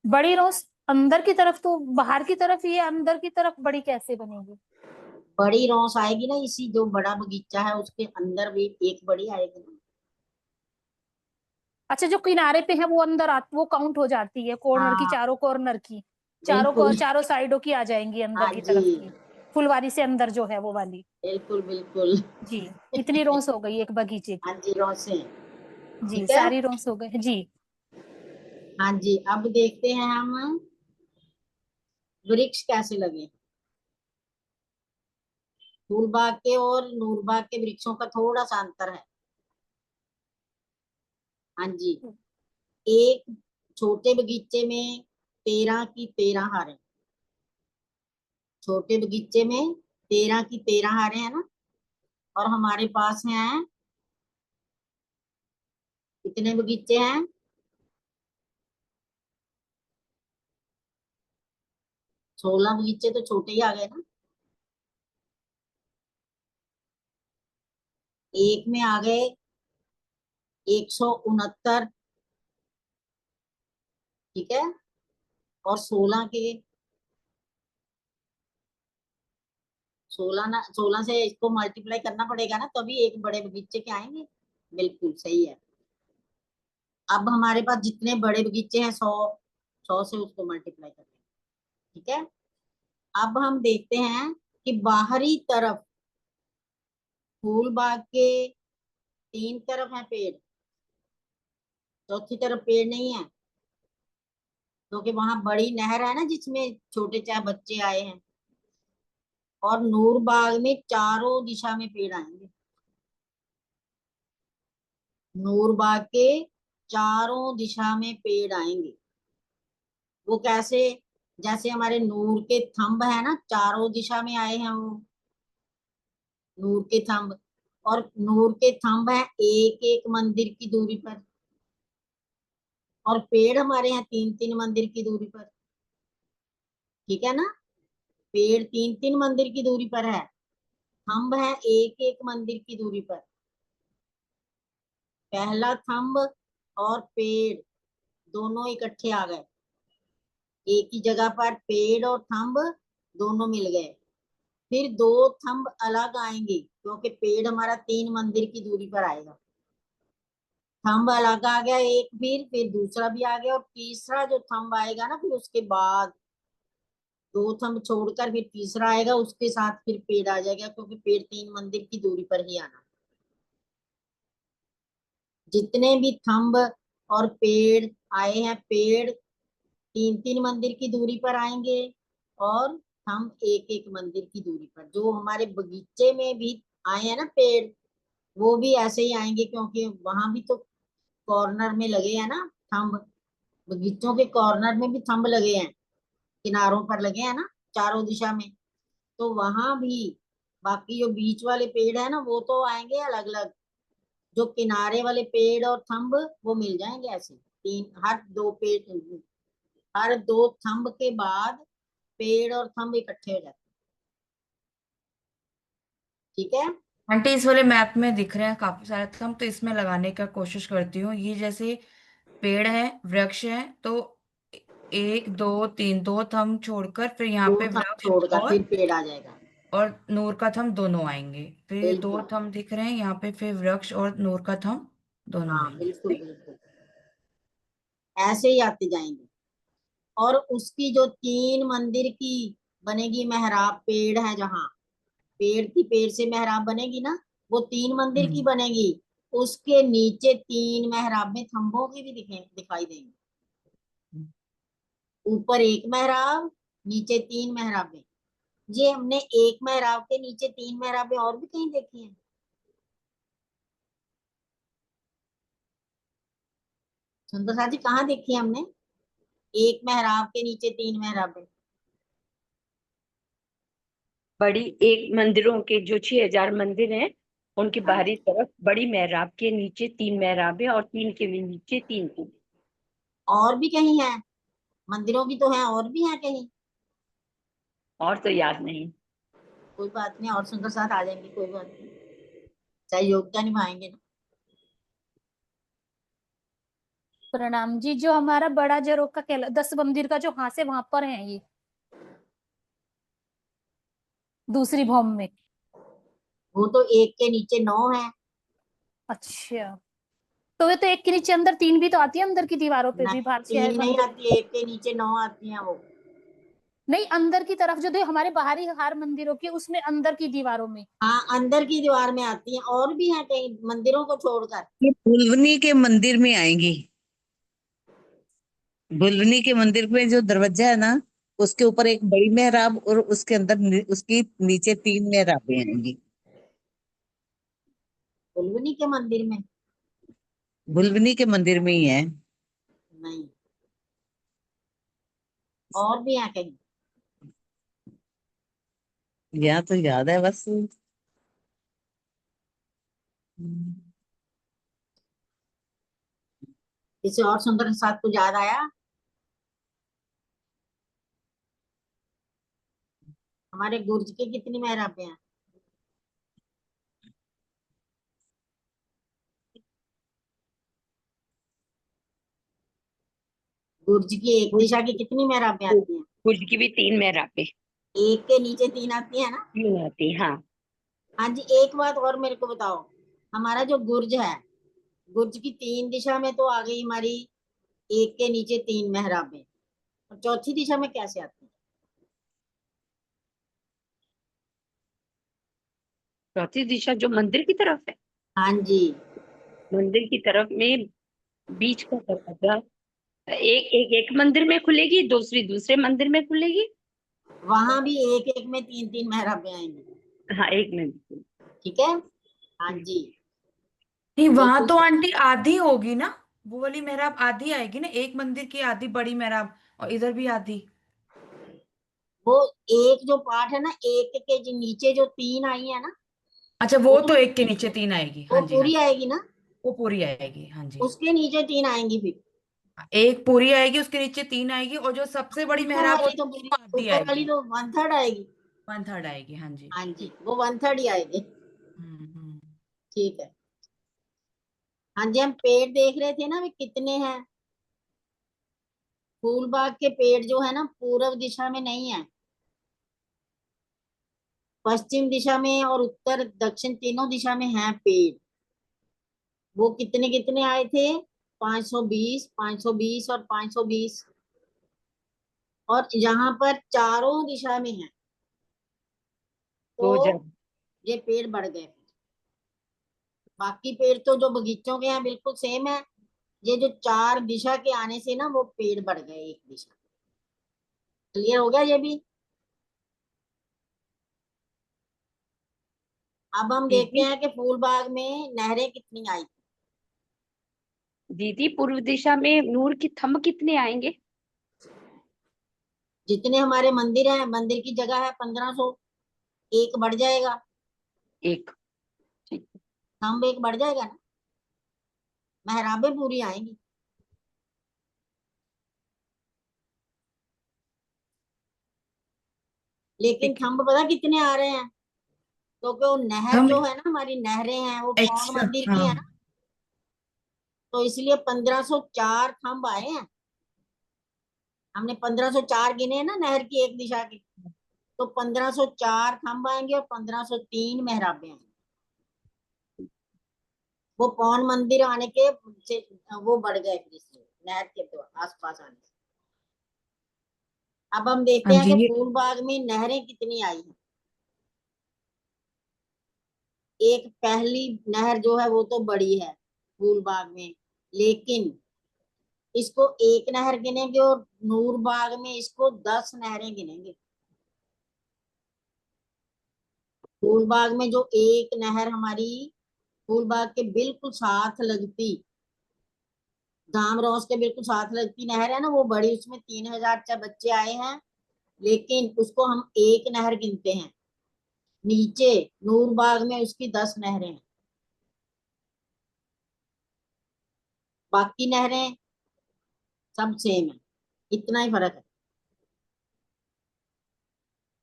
बड़ी रोस अंदर की तरफ, तो बाहर की तरफ ही है, अंदर की तरफ बड़ी कैसे बनेगी?
बड़ी रोस आएगी ना, इसी जो बड़ा बगीचा है उसके अंदर भी एक बड़ी आएगी ना।
अच्छा जो किनारे पे है वो अंदर वो काउंट हो जाती है, कॉर्नर की,
हाँ
चारों कॉर्नर की,
बिल्कुल।
चारों साइडों की आ जाएंगी अंदर
हाँ
की
जी,
तरफ की। फुलवारी से अंदर जो है वो वाली।
बिल्कुल बिल्कुल।
जी। कितनी रोस हो गई एक बगीचे
हाँ
की?
जी, रोसे।
जी
ठीक है।
सारी रोस हो गई जी।
हाँ जी, अब देखते हैं हम वृक्ष कैसे लगे। फूलबाग के और नूरबाग के वृक्षों का थोड़ा सा अंतर है। हाँ जी। एक छोटे बगीचे में 13 की 13 हारें। छोटे बगीचे में 13 की 13 हारें है ना। और हमारे पास हैं कितने बगीचे हैं? 16 बगीचे तो छोटे ही आ गए ना। एक में आ गए 169। ठीक है। और 16 के 16 ना, 16 से इसको मल्टीप्लाई करना पड़ेगा ना, तभी एक बड़े बगीचे के आएंगे। बिल्कुल सही है। अब हमारे पास जितने बड़े बगीचे हैं 100, 100 से उसको मल्टीप्लाई करेंगे। ठीक है। अब हम देखते हैं कि बाहरी तरफ फूल बाग के 3 तरफ है पेड़, चौथी तरफ पेड़ नहीं है, क्योंकि वहां बड़ी नहर है ना जिसमें छोटे चाहे बच्चे आए हैं। और नूर बाग में चारों दिशा में पेड़ आएंगे। नूर बाग के चारों दिशा में पेड़ आएंगे। वो कैसे? जैसे हमारे नूर के थंब है ना, चारों दिशा में आए हैं वो, नूर के थंब। और नूर के थंब है एक एक मंदिर की दूरी पर। और पेड़ हमारे यहाँ 3 3 मंदिर की दूरी पर। ठीक है ना। पेड़ 3 3 मंदिर की दूरी पर है। थंब है एक एक मंदिर की दूरी पर। पहला थंब और पेड़ दोनों इकट्ठे आ गए, एक ही जगह पर पेड़ और थंब दोनों मिल गए। फिर 2 थंब अलग आएंगे, क्योंकि पेड़ हमारा 3 मंदिर की दूरी पर आएगा। थंब अलग आ गया एक, फिर दूसरा भी आ गया, और तीसरा जो थंब आएगा ना, फिर उसके बाद 2 थंब छोड़कर फिर तीसरा आएगा, उसके साथ फिर पेड़ आ जाएगा, क्योंकि पेड़ 3 मंदिर की दूरी पर ही आना। जितने भी थंब और पेड़ आए हैं, पेड़ 3 3 मंदिर की दूरी पर आएंगे, और हम एक एक मंदिर की दूरी पर। जो हमारे बगीचे में भी आए हैं ना पेड़, वो भी ऐसे ही आएंगे, क्योंकि वहां भी तो कॉर्नर में लगे हैं ना थंब। बगीचों के कॉर्नर में भी थंब लगे हैं, किनारों पर लगे हैं ना, चारों दिशा में। तो वहां भी बाकी जो बीच वाले पेड़ है ना, वो तो आएंगे अलग अलग। जो किनारे वाले पेड़ और थंब वो मिल जाएंगे ऐसे, तीन, हर 2 थंब के बाद पेड़ और थंब इकट्ठे हो जाते हैं। ठीक है।
आंटी इस वाले मैप में दिख रहे हैं काफी सारे थंब, तो इसमें लगाने का कोशिश करती हूँ। ये जैसे पेड़ है, वृक्ष है, तो 1 2 3 दो थंब छोड़कर फिर यहाँ
2
पे
थंब
वृक्ष
छोड़कर फिर पेड़ आ जाएगा।
और नूर का थंब दोनों आएंगे। फिर ये 2
बिल्कुल।
थंब दिख रहे हैं यहाँ पे, फिर वृक्ष और नूर का थंब दोनों
हाँ
आएंगे।
बिल्कुल बिल्कुल, ऐसे ही आते जाएंगे। और उसकी जो 3 मंदिर की बनेगी मेहराब, पेड़ है जहाँ, पेड़ से मेहराब बनेगी ना, वो 3 मंदिर की
हम्म।
बनेगी। उसके नीचे 3 मेहराबें खंभों की भी दिखाई देंगी। ऊपर एक मेहराब, नीचे 3 मेहराबें। ये हमने एक मेहराब के नीचे 3 मेहराबें और भी कहीं देखी हैं? सुंदर साथ जी कहाँ देखी है हमने एक मेहराब के नीचे 3 मेहराबें?
बड़ी एक मंदिरों के जो 6,000 मंदिर हैं उनकी
हाँ।
बाहरी तरफ बड़ी मेहराब के नीचे 3 मेहराबें और 3 के भी नीचे 3।
और भी कहीं है? मंदिरों की तो है, और भी है कहीं?
और तो याद नहीं।
कोई बात नहीं, और सुंदर साथ आ जाएंगे, कोई बात नहीं, चाहे योग्यता निभाएंगे ना।
प्रणाम जी। जो हमारा बड़ा जरोग का 10 मंदिर का जो हाथ से वहां पर है ये दूसरी भौम में।
वो तो एक के नीचे 9 है।
अच्छा, तो ये तो एक के नीचे अंदर 3 भी तो आती है, अंदर की दीवारों पे भी
नहीं,
भारत
3 नहीं
मंदिर।
आती, एक के नीचे 9 आती हैं वो।
नहीं, अंदर की तरफ जो हमारे बाहरी हार मंदिरों की उसमें अंदर की दीवारों में।
हाँ, अंदर की दीवार में आती हैं, और भी हैं कहीं मंदिरों को छोड़कर।
ये भुलवनी के मंदिर में आएंगी। भुलवनी के मंदिर में जो दरवाजा है ना, उसके ऊपर एक बड़ी मेहराब और उसके अंदर उसकी नीचे 3 मेहराबें आएंगी।
कुलवनी के मंदिर में?
भुलवनी के मंदिर में ही है।
नहीं, और भी हैं कहीं।
यहाँ तो याद है बस।
किसी और सुंदर साथ को याद आया? हमारे गुर्ज के कितनी मेहराबें हैं? गुर्ज की एक दिशा की कितनी मेहराबें आती हैं?
कुल की भी 3 मेहराबें।
एक के नीचे 3 आती है ना।
3 आती, हाँ।
हाँ जी, एक बात और मेरे को बताओ, हमारा जो गुर्ज है, गुर्ज की 3 दिशा में तो आ गई हमारी एक के नीचे 3 मेहराबें, और चौथी दिशा में कैसे आती है?
चौथी दिशा जो मंदिर की तरफ है,
हाँ जी।
मंदिर की तरफ में बीच का दरवाजा एक मंदिर में खुलेगी, दूसरी दूसरे मंदिर में खुलेगी।
वहां भी एक एक में 3 3 मेहराबें आएंगी।
हाँ, एक मंदिर।
ठीक है। हाँ जी,
नहीं, वहां
बिल्कुल
तो
सही।
आंटी आधी होगी ना, वो वाली मेहराब आधी आएगी ना, एक मंदिर की आधी बड़ी मेहराब और इधर भी आधी।
वो एक जो पार्ट है ना, एक के जो नीचे जो 3 आई है ना,
अच्छा,
वो
वो तो एक के नीचे 3 आएगी,
वो
हाँ जी हाँ
पूरी
जी।
आएगी ना।
वो पूरी आएगी, हाँ जी।
उसके नीचे 3 आएंगी फिर।
एक पूरी आएगी, उसके नीचे 3 आएगी, और जो सबसे बड़ी
ऊपर
मेहराब
वाली तो
होती है
पूरी,
वो आधी
ऊपर वाली
आएगी।
तो 1/3 आएगी।
1/3 आएगी, हाँ जी।
हाँ जी, वो 1/3 ही आएगी।
हम्म।
ठीक है। हाँ जी, हम पेड़ देख रहे थे ना, वे कितने हैं। फूल बाग के पेड़ जो है ना, पूर्व दिशा में नहीं है, पश्चिम दिशा में और उत्तर दक्षिण तीनों दिशा में है पेड़। वो कितने कितने आए थे? 520, 520 और 520। और यहाँ पर चारों दिशा में है,
दो
तो
जगह।
ये पेड़ बढ़ गए। बाकी पेड़ तो जो बगीचों के हैं बिल्कुल सेम है, ये जो 4 दिशा के आने से ना वो पेड़ बढ़ गए एक दिशा। क्लियर हो गया ये भी? अब हम देखते
दीदी,
हैं कि फूल बाग में नहरें कितनी आई।
दीदी पूर्व दिशा में नूर की थंब कितने आएंगे?
जितने हमारे मंदिर हैं, मंदिर की जगह है 1500, एक बढ़ जाएगा।
एक। ठीक।
थंब एक बढ़ जाएगा ना, मेहराबें पूरी आएंगी। लेकिन
ठीक है।
थंब पता कितने आ रहे हैं? क्योंकि वो नहर
हम
जो है ना, हमारी नहरें हैं, वो पौन
एक्स्ट्रा,
मंदिर की
हाँ।
है ना, तो इसलिए 1504 थंब आए हैं। हमने 1504 गिने हैं ना नहर की एक दिशा के, तो 1504 थंब आएंगे और 1503 मेहराबें आएंगी। वो पौन मंदिर आने के से वो बढ़ गए फिर, इसलिए नहर के तो आसपास आने से। अब हम देखते
हाँ
हैं
जी,
कि
ये
फूल बाग में नहरें कितनी आई हैं। एक पहली नहर जो है वो तो बड़ी है फूलबाग में, लेकिन इसको एक नहर गिनेंगे और नूरबाग में इसको 10 नहरें गिनेंगे। फूलबाग में जो एक नहर हमारी फूलबाग के बिल्कुल साथ लगती, धाम रोज के बिल्कुल साथ लगती नहर है ना, वो बड़ी, उसमें 3000 बच्चे आए हैं, लेकिन उसको हम एक नहर गिनते हैं। नीचे नूरबाग में उसकी 10 नहरें हैं, बाकी नहरें सब सेम है, इतना ही फर्क है।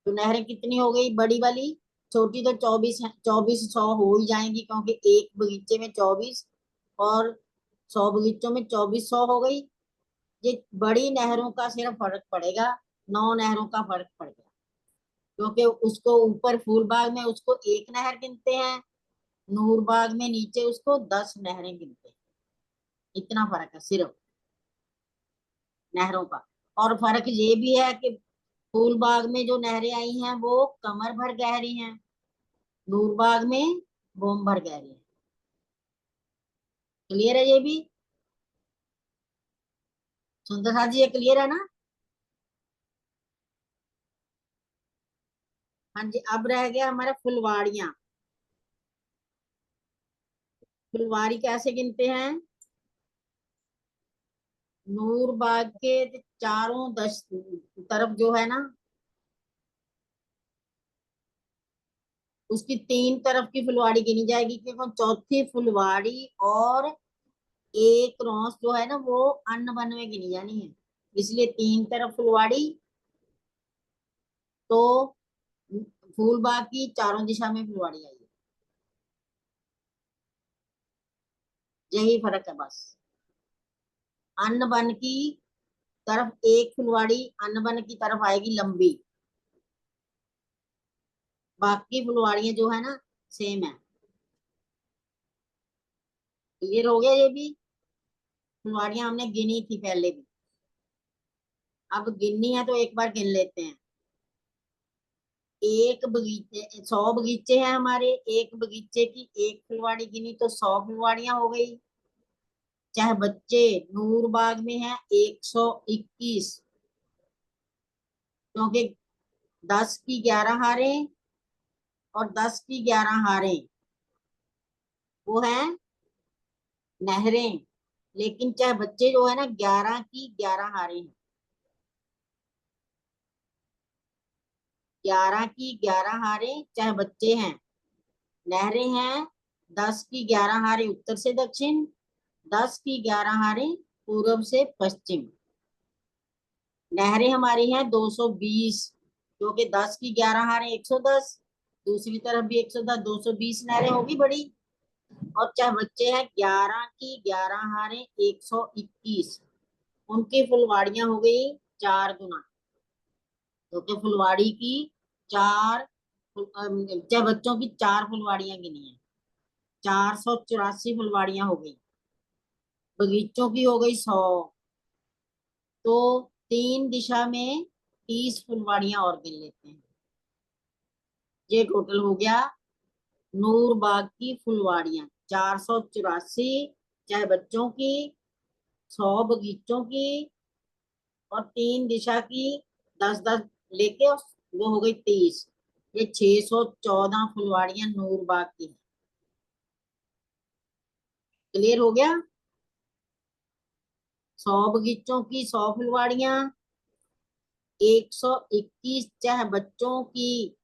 तो नहरें कितनी हो गई बड़ी वाली, छोटी तो 24 है, 2400 हो ही जाएंगी, क्योंकि एक बगीचे में 24 और 100 बगीचों में 2400 हो गई। ये बड़ी नहरों का सिर्फ फर्क पड़ेगा, 9 नहरों का फर्क पड़ेगा, क्योंकि उसको ऊपर फूलबाग में उसको एक नहर गिनते हैं, नूरबाग में नीचे उसको 10 नहरें गिनते हैं। इतना फर्क है सिर्फ नहरों का। और फर्क ये भी है कि फूलबाग में जो नहरें आई हैं वो कमर भर गहरी हैं, नूरबाग में बोम भर गहरी है। क्लियर है ये भी? सुंदर साथ जी ये क्लियर है ना? हाँ जी, अब रह गया हमारा फुलवाड़ियां। फुलवाड़ी कैसे गिनते हैं? नूरबाग के चारों दश तरफ जो है ना, उसकी 3 तरफ की फुलवाड़ी गिनी जाएगी, क्योंकि चौथी फुलवाड़ी और एक रौस जो है ना वो अन्न बन में गिनी जानी है, इसलिए 3 तरफ फुलवाड़ी। तो फूलबाग की चारों दिशा में फुलवाड़ी आई है, यही फर्क है बस। अन्न बन की तरफ एक फुलवाड़ी अन्न बन की तरफ आएगी लंबी, बाकी फुलवाड़ियां जो है ना सेम है। क्लियर हो गया ये भी? फुलवाड़ियां हमने गिनी थी पहले भी, अब गिननी है तो एक बार गिन लेते हैं। एक बगीचे 100 बगीचे हैं हमारे, एक बगीचे की एक फुलवाड़ी गिनी तो 100 फुलवाड़ियां हो गई। चाहे बच्चे नूरबाग में है 121, क्योंकि 10 की 11 हारें और 10 की 11 हारें वो है नहरें, लेकिन चाहे बच्चे जो है ना 11 की 11 हारें हैं, 11 की 11 हारें चाहे बच्चे हैं। नहरें हैं 10 की 11 हारें उत्तर से दक्षिण, 10 की 11 हारें पूर्व से पश्चिम। नहरें हमारी हैं 220, क्योंकि 10 की 11 हारें 110, दूसरी तरफ भी 110, 220 नहरें होगी बड़ी। और चाहे बच्चे हैं 11 की 11 हारें 121, उनकी फुलवाड़ियां हो गई 4 गुना, क्योंकि फुलवाड़ी की 4 चाहे बच्चों की 4 फुलवाड़ियां गिनी है, 484 फुलवाड़ियां हो गई। बगीचों की हो गई 100, तो 3 दिशा में 30 फुलवाड़ियां और गिन लेते हैं। ये टोटल हो गया नूरबाग की फुलवाड़ियां 484, चाहे बच्चों की, 100 बगीचों की, और 3 दिशा की 10-10 लेके वो हो गई 30। ये 614 फुलवाड़ियां नूरबाग की है। क्लियर हो गया? 100 बगीचों की 100 फुलवाड़ियां, 121 चाहे बच्चों की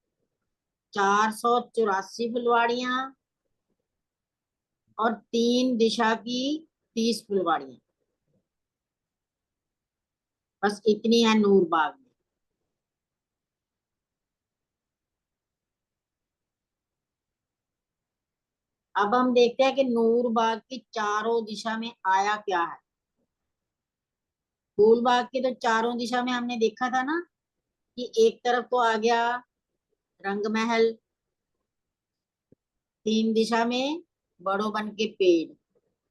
484 फुलवाड़ियां, और 3 दिशा की 30 फुलवाड़ियां, बस इतनी है नूरबाग में। अब हम देखते हैं कि नूरबाग की चारों दिशा में आया क्या है। फूलबाग के तो चारों दिशा में हमने देखा था ना कि एक तरफ तो आ गया रंगमहल, 3 दिशा में बड़ो बन के पेड़।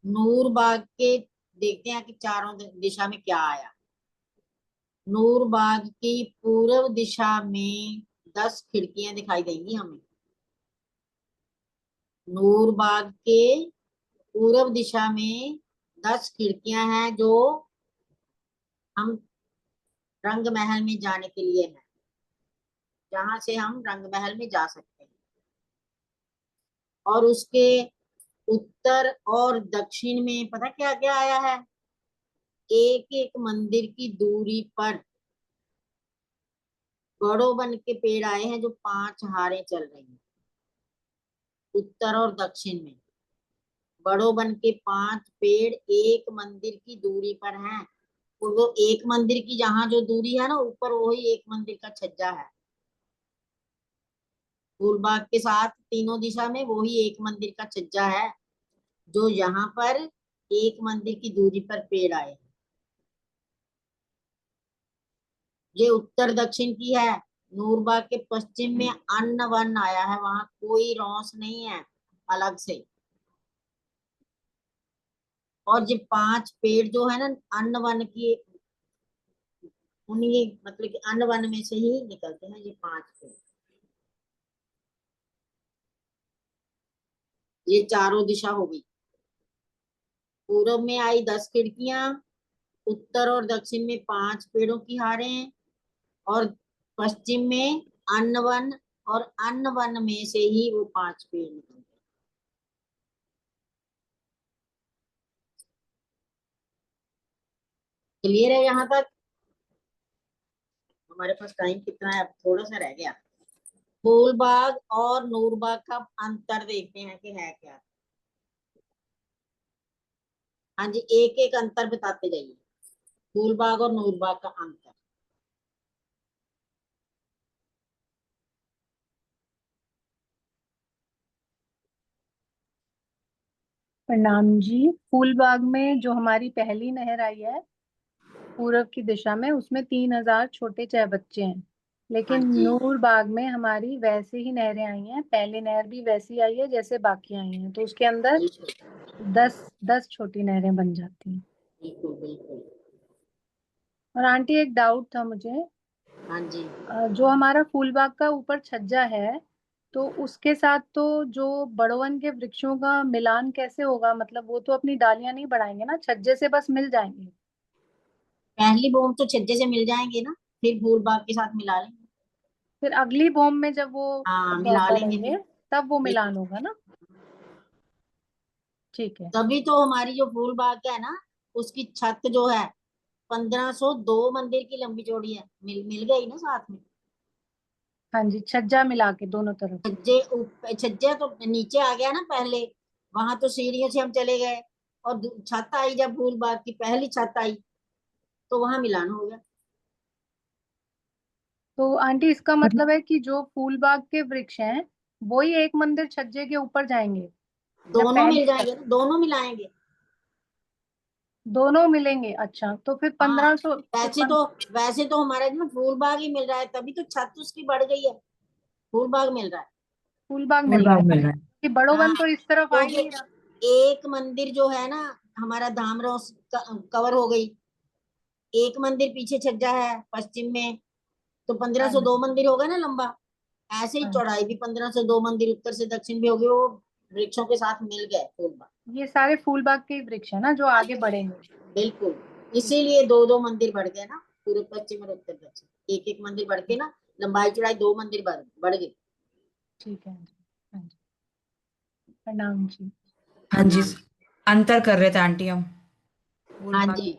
नूरबाग के देखते हैं कि चारों दिशा में क्या आया। नूरबाग की पूर्व दिशा में 10 खिड़कियां दिखाई देंगी हमें, नूरबाग के पूर्व दिशा में 10 खिड़कियां हैं जो हम रंग महल में जाने के लिए हैं, जहां से हम रंग महल में जा सकते हैं। और उसके उत्तर और दक्षिण में पता क्या क्या आया है? एक एक मंदिर की दूरी पर बड़ों वन के पेड़ आए हैं जो 5 हारें चल रही हैं। उत्तर और दक्षिण में बड़ों वन के 5 पेड़ एक मंदिर की दूरी पर हैं। और वो एक मंदिर की जहां जो दूरी है ना ऊपर, वही एक मंदिर का छज्जा है। फूलबाग के साथ तीनों दिशा में वही एक मंदिर का छज्जा है, जो यहाँ पर एक मंदिर की दूरी पर पेड़ आए। ये उत्तर दक्षिण की है। नूरबाग के पश्चिम में अन्न वन आया है, वहां कोई रौस नहीं है अलग से। और ये 5 पेड़ जो है ना अन्न वन की, उन्हीं मतलब कि अन्न वन में से ही निकलते हैं ये 5 पेड़। ये चारों दिशा हो गई। पूर्व में आई 10 खिड़कियां, उत्तर और दक्षिण में 5 पेड़ों की हारें, और पश्चिम में अन्न वन, और अन्न वन में से ही वो 5 पेड़ निकलते हैं। क्लियर है यहाँ तक? हमारे पास टाइम कितना है? अब थोड़ा सा रह गया। फूलबाग और नूरबाग का अंतर देखते हैं कि है क्या। हाँ जी, एक एक अंतर बताते जाइए, फूलबाग और नूरबाग का अंतर।
प्रणाम जी। फूलबाग में जो हमारी पहली नहर आई है पूरब की दिशा में, उसमें 3,000 छोटे चाय बच्चे हैं।
हाँ
लेकिन
जी,
नूरबाग में हमारी वैसे ही नहरें आई हैं, पहली नहर भी वैसी आई है जैसे बाकी आई हैं, तो उसके अंदर
बिल्कुल
10-10 छोटी नहरें बन जाती हैं।
बिल्कुल बिल्कुल।
और आंटी एक डाउट था मुझे,
हाँ जी,
जो हमारा फूलबाग का ऊपर छज्जा है, तो उसके साथ तो जो बड़वन के वृक्षों का मिलान कैसे होगा? मतलब वो तो अपनी डालियां नहीं बढ़ाएंगे ना, छज्जे से बस मिल जाएंगे।
पहली बूम तो छज्जे से मिल जाएंगे ना, फिर फूलबाग के साथ मिला लेंगे।
फिर अगली बॉम्ब में जब वो
हाँ मिला लेंगे
बढ़ेंगे
फिर।
तब वो मिलान
बिल्कुल।
होगा ना। ठीक है।
तभी तो हमारी जो फूलबाग है ना, उसकी छत जो है 1502 मंदिर की लंबी चौड़ी है, मिल गई ना साथ में।
हाँ जी, छज्जा मिला के दोनों तरफ।
छज्जा तो नीचे आ गया ना पहले, वहां तो सीढ़ियों से हम चले गए, और छत आई जब फूलबाग की पहली छत आई, तो वहां मिलान हो गया।
तो आंटी इसका मतलब है कि जो फूलबाग के वृक्ष हैं वही एक मंदिर छज्जे के ऊपर जाएंगे, या
दोनों
पहली
मिल
छत?
जाएंगे ना, दोनों मिलाएंगे।
दोनों मिलेंगे, अच्छा। तो फिर
हाँ,
1500
वैसे तो हमारे ना फूलबाग ही मिल रहा है, तभी तो छत उसकी बढ़ गई है। फूलबाग मिल रहा है।
फूलबाग मिल रहा
फूलबाग
है
मिल रहा है।
कि बड़ोवन
हाँ,
तो इस तरफ आ ही
क्योंकि
नहीं रहा।
एक मंदिर जो है ना हमारा धामरों कवर हो गई, एक मंदिर पीछे छज्जा है पश्चिम में, तो
हाँ
1502
जी,
मंदिर होगा ना लंबा। ऐसे ही
हाँ जी।
चौड़ाई भी 1502 मंदिर उत्तर से दक्षिण भी होगी, वो वृक्षों के साथ मिल गए फूलबाग।
ये सारे फूलबाग के ही वृक्ष है ना जो
हाँ
आगे
जी,
बढ़ेंगे।
बिल्कुल।
ठीक है।
इसीलिए दो दो मंदिर बढ़ गए ना, पूर्व पश्चिम और उत्तर दक्षिण, एक एक मंदिर बढ़ के ना लंबाई चौड़ाई 2 मंदिर बढ़ गए।
ठीक है जी। हाँ जी, प्रणाम जी।
हाँ जी,
प्रणाम।
अंतर कर रहे थे आंटी हम।
हाँ
फूलबाग
जी,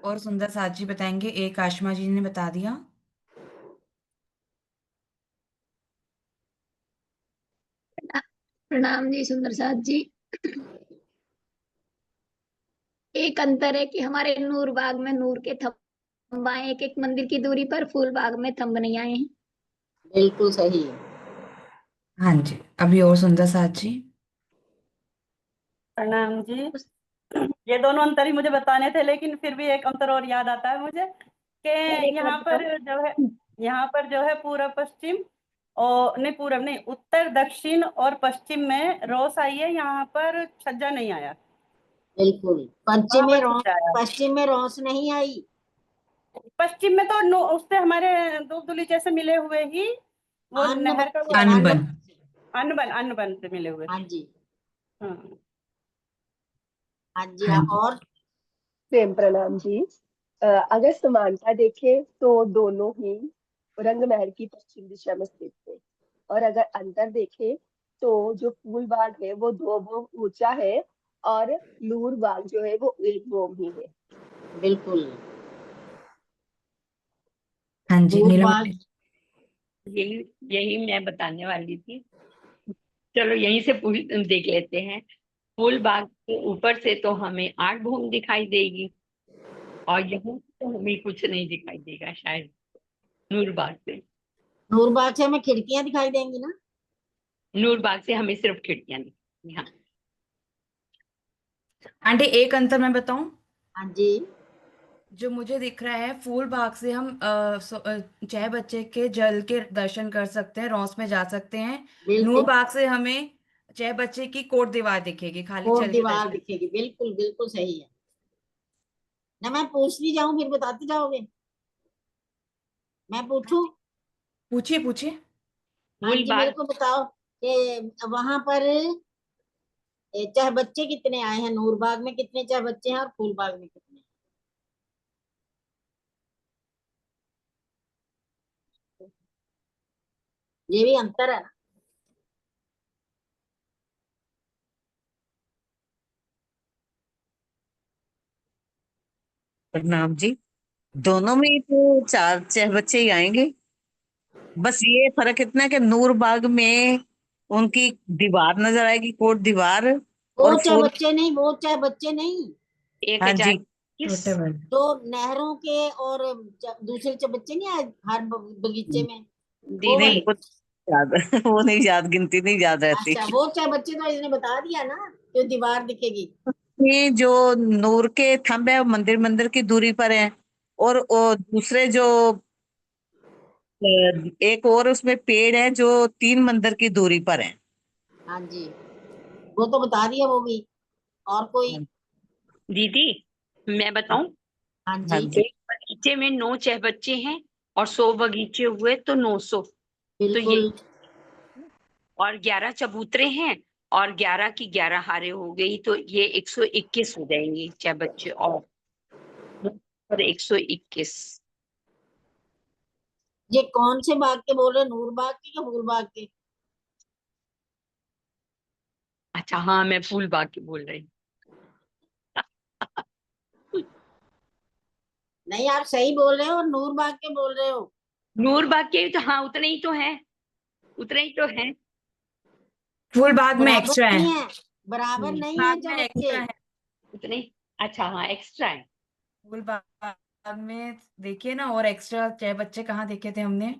और सुंदर साथ जी बताएंगे, एक आशमा जी ने बता दिया।
प्रणाम जी सुंदर साथ जी। एक अंतर है कि हमारे नूर बाग में नूर के थंब आए, एक एक मंदिर की दूरी पर, फूल बाग में थंब नहीं आए हैं।
बिल्कुल सही है।
हाँ जी, अभी और सुंदर साथ जी।
प्रणाम जी। ये दोनों अंतर ही मुझे बताने थे, लेकिन फिर भी एक अंतर और याद आता है मुझे कि
सर एक बात
यहाँ पर
बताओ।
जो है यहाँ पर जो है पूर्व पश्चिम, और नहीं पूर्व नहीं, उत्तर दक्षिण और पश्चिम में रोस आई है, यहाँ पर छज्जा नहीं आया।
बिल्कुल।
वहां पर छज्जा आया।
पश्चिम में रौस नहीं आई।
पश्चिम में तो उससे हमारे दूध दुली जैसे मिले हुए ही वो
अन्न
नहर का वो
अन्न
अनबन।
अन्न बन से मिले हुए।
हाँ जी,
हाँ।
हाँ जी।
हाँ जी।
और
प्रेम प्रणाम जी। अगर समानता देखें तो दोनों ही रंग महल की पश्चिम दिशा में स्थित थे, और अगर अंतर देखें तो जो फूल बाग है वो 2 बोम ऊंचा है और लूर बाग जो है वो 1 बोम ही है।
बिल्कुल
हाँ जी,
नूर
नीलम
बाग।
यही यही मैं बताने वाली थी। चलो यहीं से देख लेते हैं। फूल बाग के ऊपर से तो हमें 8 भूम दिखाई देगी, और यहाँ से तो हमें कुछ नहीं दिखाई देगा शायद, नूर बाग से।
नूर बाग से हमें खिड़कियां दिखाई देंगी ना।
नूर बाग से हमें सिर्फ खिड़कियां दिखेंगी। हाँ।
आंटी, एक अंतर मैं बताऊं।
हाँ जी,
जो मुझे दिख रहा है, फूल बाग से हम चाहे बच्चे के जल के दर्शन कर सकते हैं, रौस में जा सकते हैं। नूर
बिल्कुल
बाग से हमें चाहे बच्चे की कोट दीवार दिखेगी, खाली
कोट
चल के
दीवार
दर्शन।
दिखेगी। बिल्कुल बिल्कुल सही है ना। मैं पूछती जाऊं फिर बताते जाओगे। मैं पूछूं।
पूछिए पूछिए।
हाँ
फूल
जी, मेरे
बाग,
को बताओ कि वहां पर चाहे बच्चे कितने आए हैं, नूर बाग में कितने चाहे बच्चे हैं और फूल बाग में कितने हैं? ये भी अंतर है ना।
प्रणाम जी। दोनों में ही तो 4 6 बच्चे ही आएंगे। बस ये फर्क इतना है कि नूर बाग में उनकी दीवार नजर आएगी, कोट दीवार।
वो
और
चाहे
फूल,
बच्चे नहीं, वो चाहे बच्चे नहीं।
एक
हाँ
हजार
जी,
किस
छोटे बड़े।
तो नहरों के और दूसरे चाहे बच्चे नहीं आए हर बगीचे में, वो
दीदी।
नहीं
वाले।
वो याद वो नहीं याद, गिनती नहीं याद रहती।
अच्छा, वो चाहे बच्चे तो इसने बता दिया ना, जो दीवार दिखेगी।
ये जो नूर के थंब है वो मंदिर मंदिर की दूरी पर है, और दूसरे जो एक और उसमें पेड़ है जो 3 मंदिर की दूरी पर है।
हाँ जी, वो तो बता दिया वो भी। और कोई।
दीदी, मैं बताऊं।
हाँ
हाँ
जी,
जी,
एक बगीचे में 9 बच्चे हैं, और 100 बगीचे हुए तो 900। तो ये,
बिल्कुल
और 11 चबूतरे हैं, और 11 की 11 हारे हो गई, तो ये 121 हो जाएंगी चाहे बच्चे, और 121।
ये कौन से बाग के बोल रहे हैं, नूर बाग के या फूल बाग के?
अच्छा, हाँ, मैं फूल बाग की बोल रही हूँ।
नहीं, आप सही बोल रहे हो और नूर बाग के बोल रहे हो।
नूर बाग के तो हाँ, उतने ही तो हैं, उतने ही तो हैं।
फूल बाग में
बराबर
एक्स्ट्रा है।
नहीं है, बराबर नहीं है
बाग
चाहे
में
बच्चे।
एक्स्ट्रा है।
उतने ही। अच्छा, हाँ, एक्स्ट्रा है।
फूल बाग में देखिए ना, और एक्स्ट्रा चाहे बच्चे कहाँ देखे थे हमने।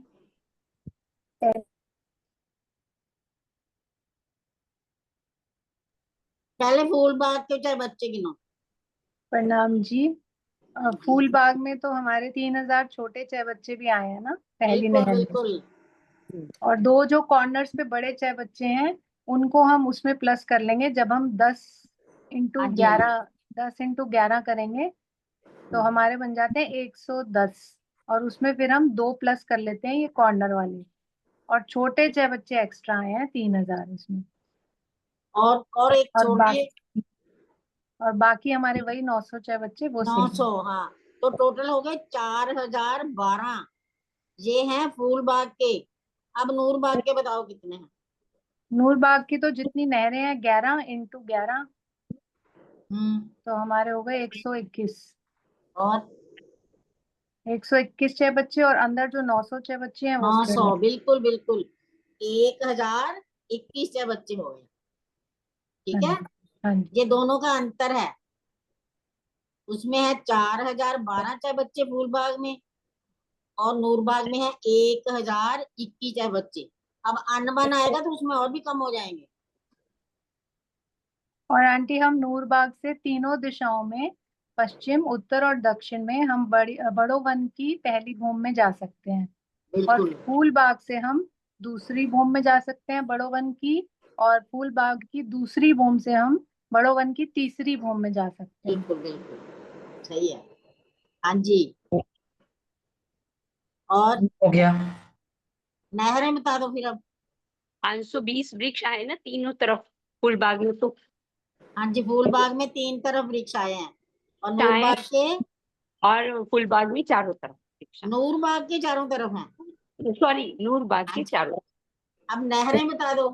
पहले फूल बाग के चाहे बच्चे गिनो।
प्रणाम जी। फूल बाग में तो हमारे 3,000 छोटे चाय बच्चे भी आए हैं ना पहली
बिल्कुल
नहर में।
बिल्कुल।
और 2 जो कॉर्नर्स पे बड़े चाय बच्चे हैं उनको हम उसमें प्लस कर लेंगे, जब हम 10 इंटू
हाँ जी,
11 10 इंटू 11 करेंगे तो हमारे बन जाते हैं 110। और उसमें फिर हम 2 प्लस कर लेते हैं ये कॉर्नर वाले, और छोटे चाय बच्चे एक्स्ट्रा आए हैं 3,000 इसमें।
और एक
और
छोड़िए।
बाकी और बाकी हमारे वही 900 चाय बच्चे वो सेम
900, हाँ। तो टोटल हो गए 4012। ये हैं फूल बाग के। अब नूर बाग
है।
के बताओ कितने हैं।
नूर बाग की तो जितनी नहरें हैं 11 इंटू 11,
हम्म।
तो हमारे हो गए 121।
और
121 छह बच्चे, और अंदर जो 900 छह बच्चे हैं वो
900,
स्क्रीन।
बिल्कुल बिल्कुल। 1021 चाहे बच्चे हो गए।
हाँ
ठीक है।
जी। हाँ जी।
ये दोनों का अंतर है। उसमें है 4012 चाहे बच्चे फूल बाग में, और नूर बाग में है 1021 चाहे बच्चे। अब अनबन आएगा तो उसमें और भी कम हो जाएंगे।
और आंटी, हम नूर बाग से तीनों दिशाओं में, पश्चिम, उत्तर और दक्षिण में, हम बड़ो वन की पहली भूमि में जा सकते हैं। और
बिल्कुल
फूल बाग से हम दूसरी भूमि में जा सकते हैं बड़ो वन की, और फूल बाग की दूसरी भूमि से हम बड़ो वन की तीसरी भूमि में जा सकते हैं।
बिल्कुल बिल्कुल सही है। हाँ जी। और
हो गया।
नहरें बता दो फिर अब।
520 वृक्ष आए ना तीनों तरफ फूल बाग में, तो
हाँ जी, फूल बाग में 3 तरफ वृक्ष आए हैं और नूर
चाहे
बाग के
और फूल बाग में चारों तरफ वृक्ष
नूर बाग के चारों तरफ हैं।
आए, सॉरी नूर बाग
हाँ
के
जी,
चारों।
अब नहरें बता दो।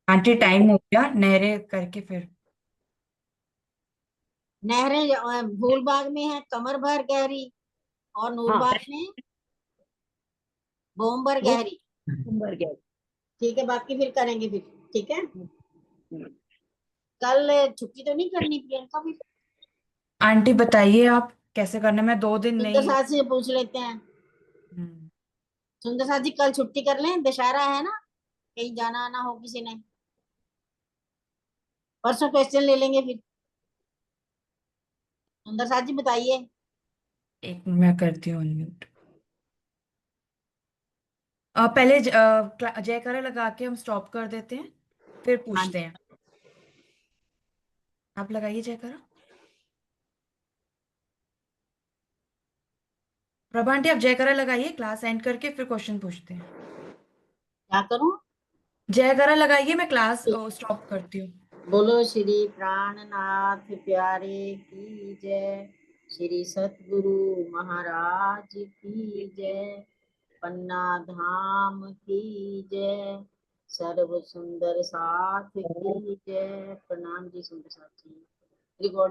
आंटी टाइम हो गया, नहरें करके फिर।
नहरें फूल बाग में है कमर भर गहरी और नूर
हाँ
बाग में बोम्बर
वो
गहरी।
मर गया।
ठीक है, बाकी फिर करेंगे फिर। ठीक है,
हम्म।
कल छुट्टी तो नहीं करनी प्रियंका भी?
आंटी बताइए आप कैसे करना है, मैं 2 दिन
सुंदर
नहीं।
साथ से पूछ लेते हैं।
हम्म,
सुंदर साथ जी कल छुट्टी कर लें, दशहरा है ना, कहीं जाना आना हो किसी ने? परसों क्वेश्चन ले लेंगे फिर। सुंदर साथ जी बताइए।
एक मिनट मैं करती हूँ अनम्यूट। पहले जयकारा लगा के हम स्टॉप कर देते हैं, फिर
हाँ
पूछते
जी,
हैं। आप लगाइए जयकारा। प्रभा आंटी आप जयकारा लगाइए, क्लास एंड करके फिर क्वेश्चन पूछते हैं।
क्या करूं?
जयकारा लगाइए, मैं क्लास स्टॉप करती हूँ।
बोलो श्री प्राणनाथ प्यारे की जय, श्री सतगुरु महाराज की जय, पन्ना धाम की जय, सर्व सुंदर साथ की जय। प्रणाम जी सुंदर साथ जी। रिकॉर्डिंग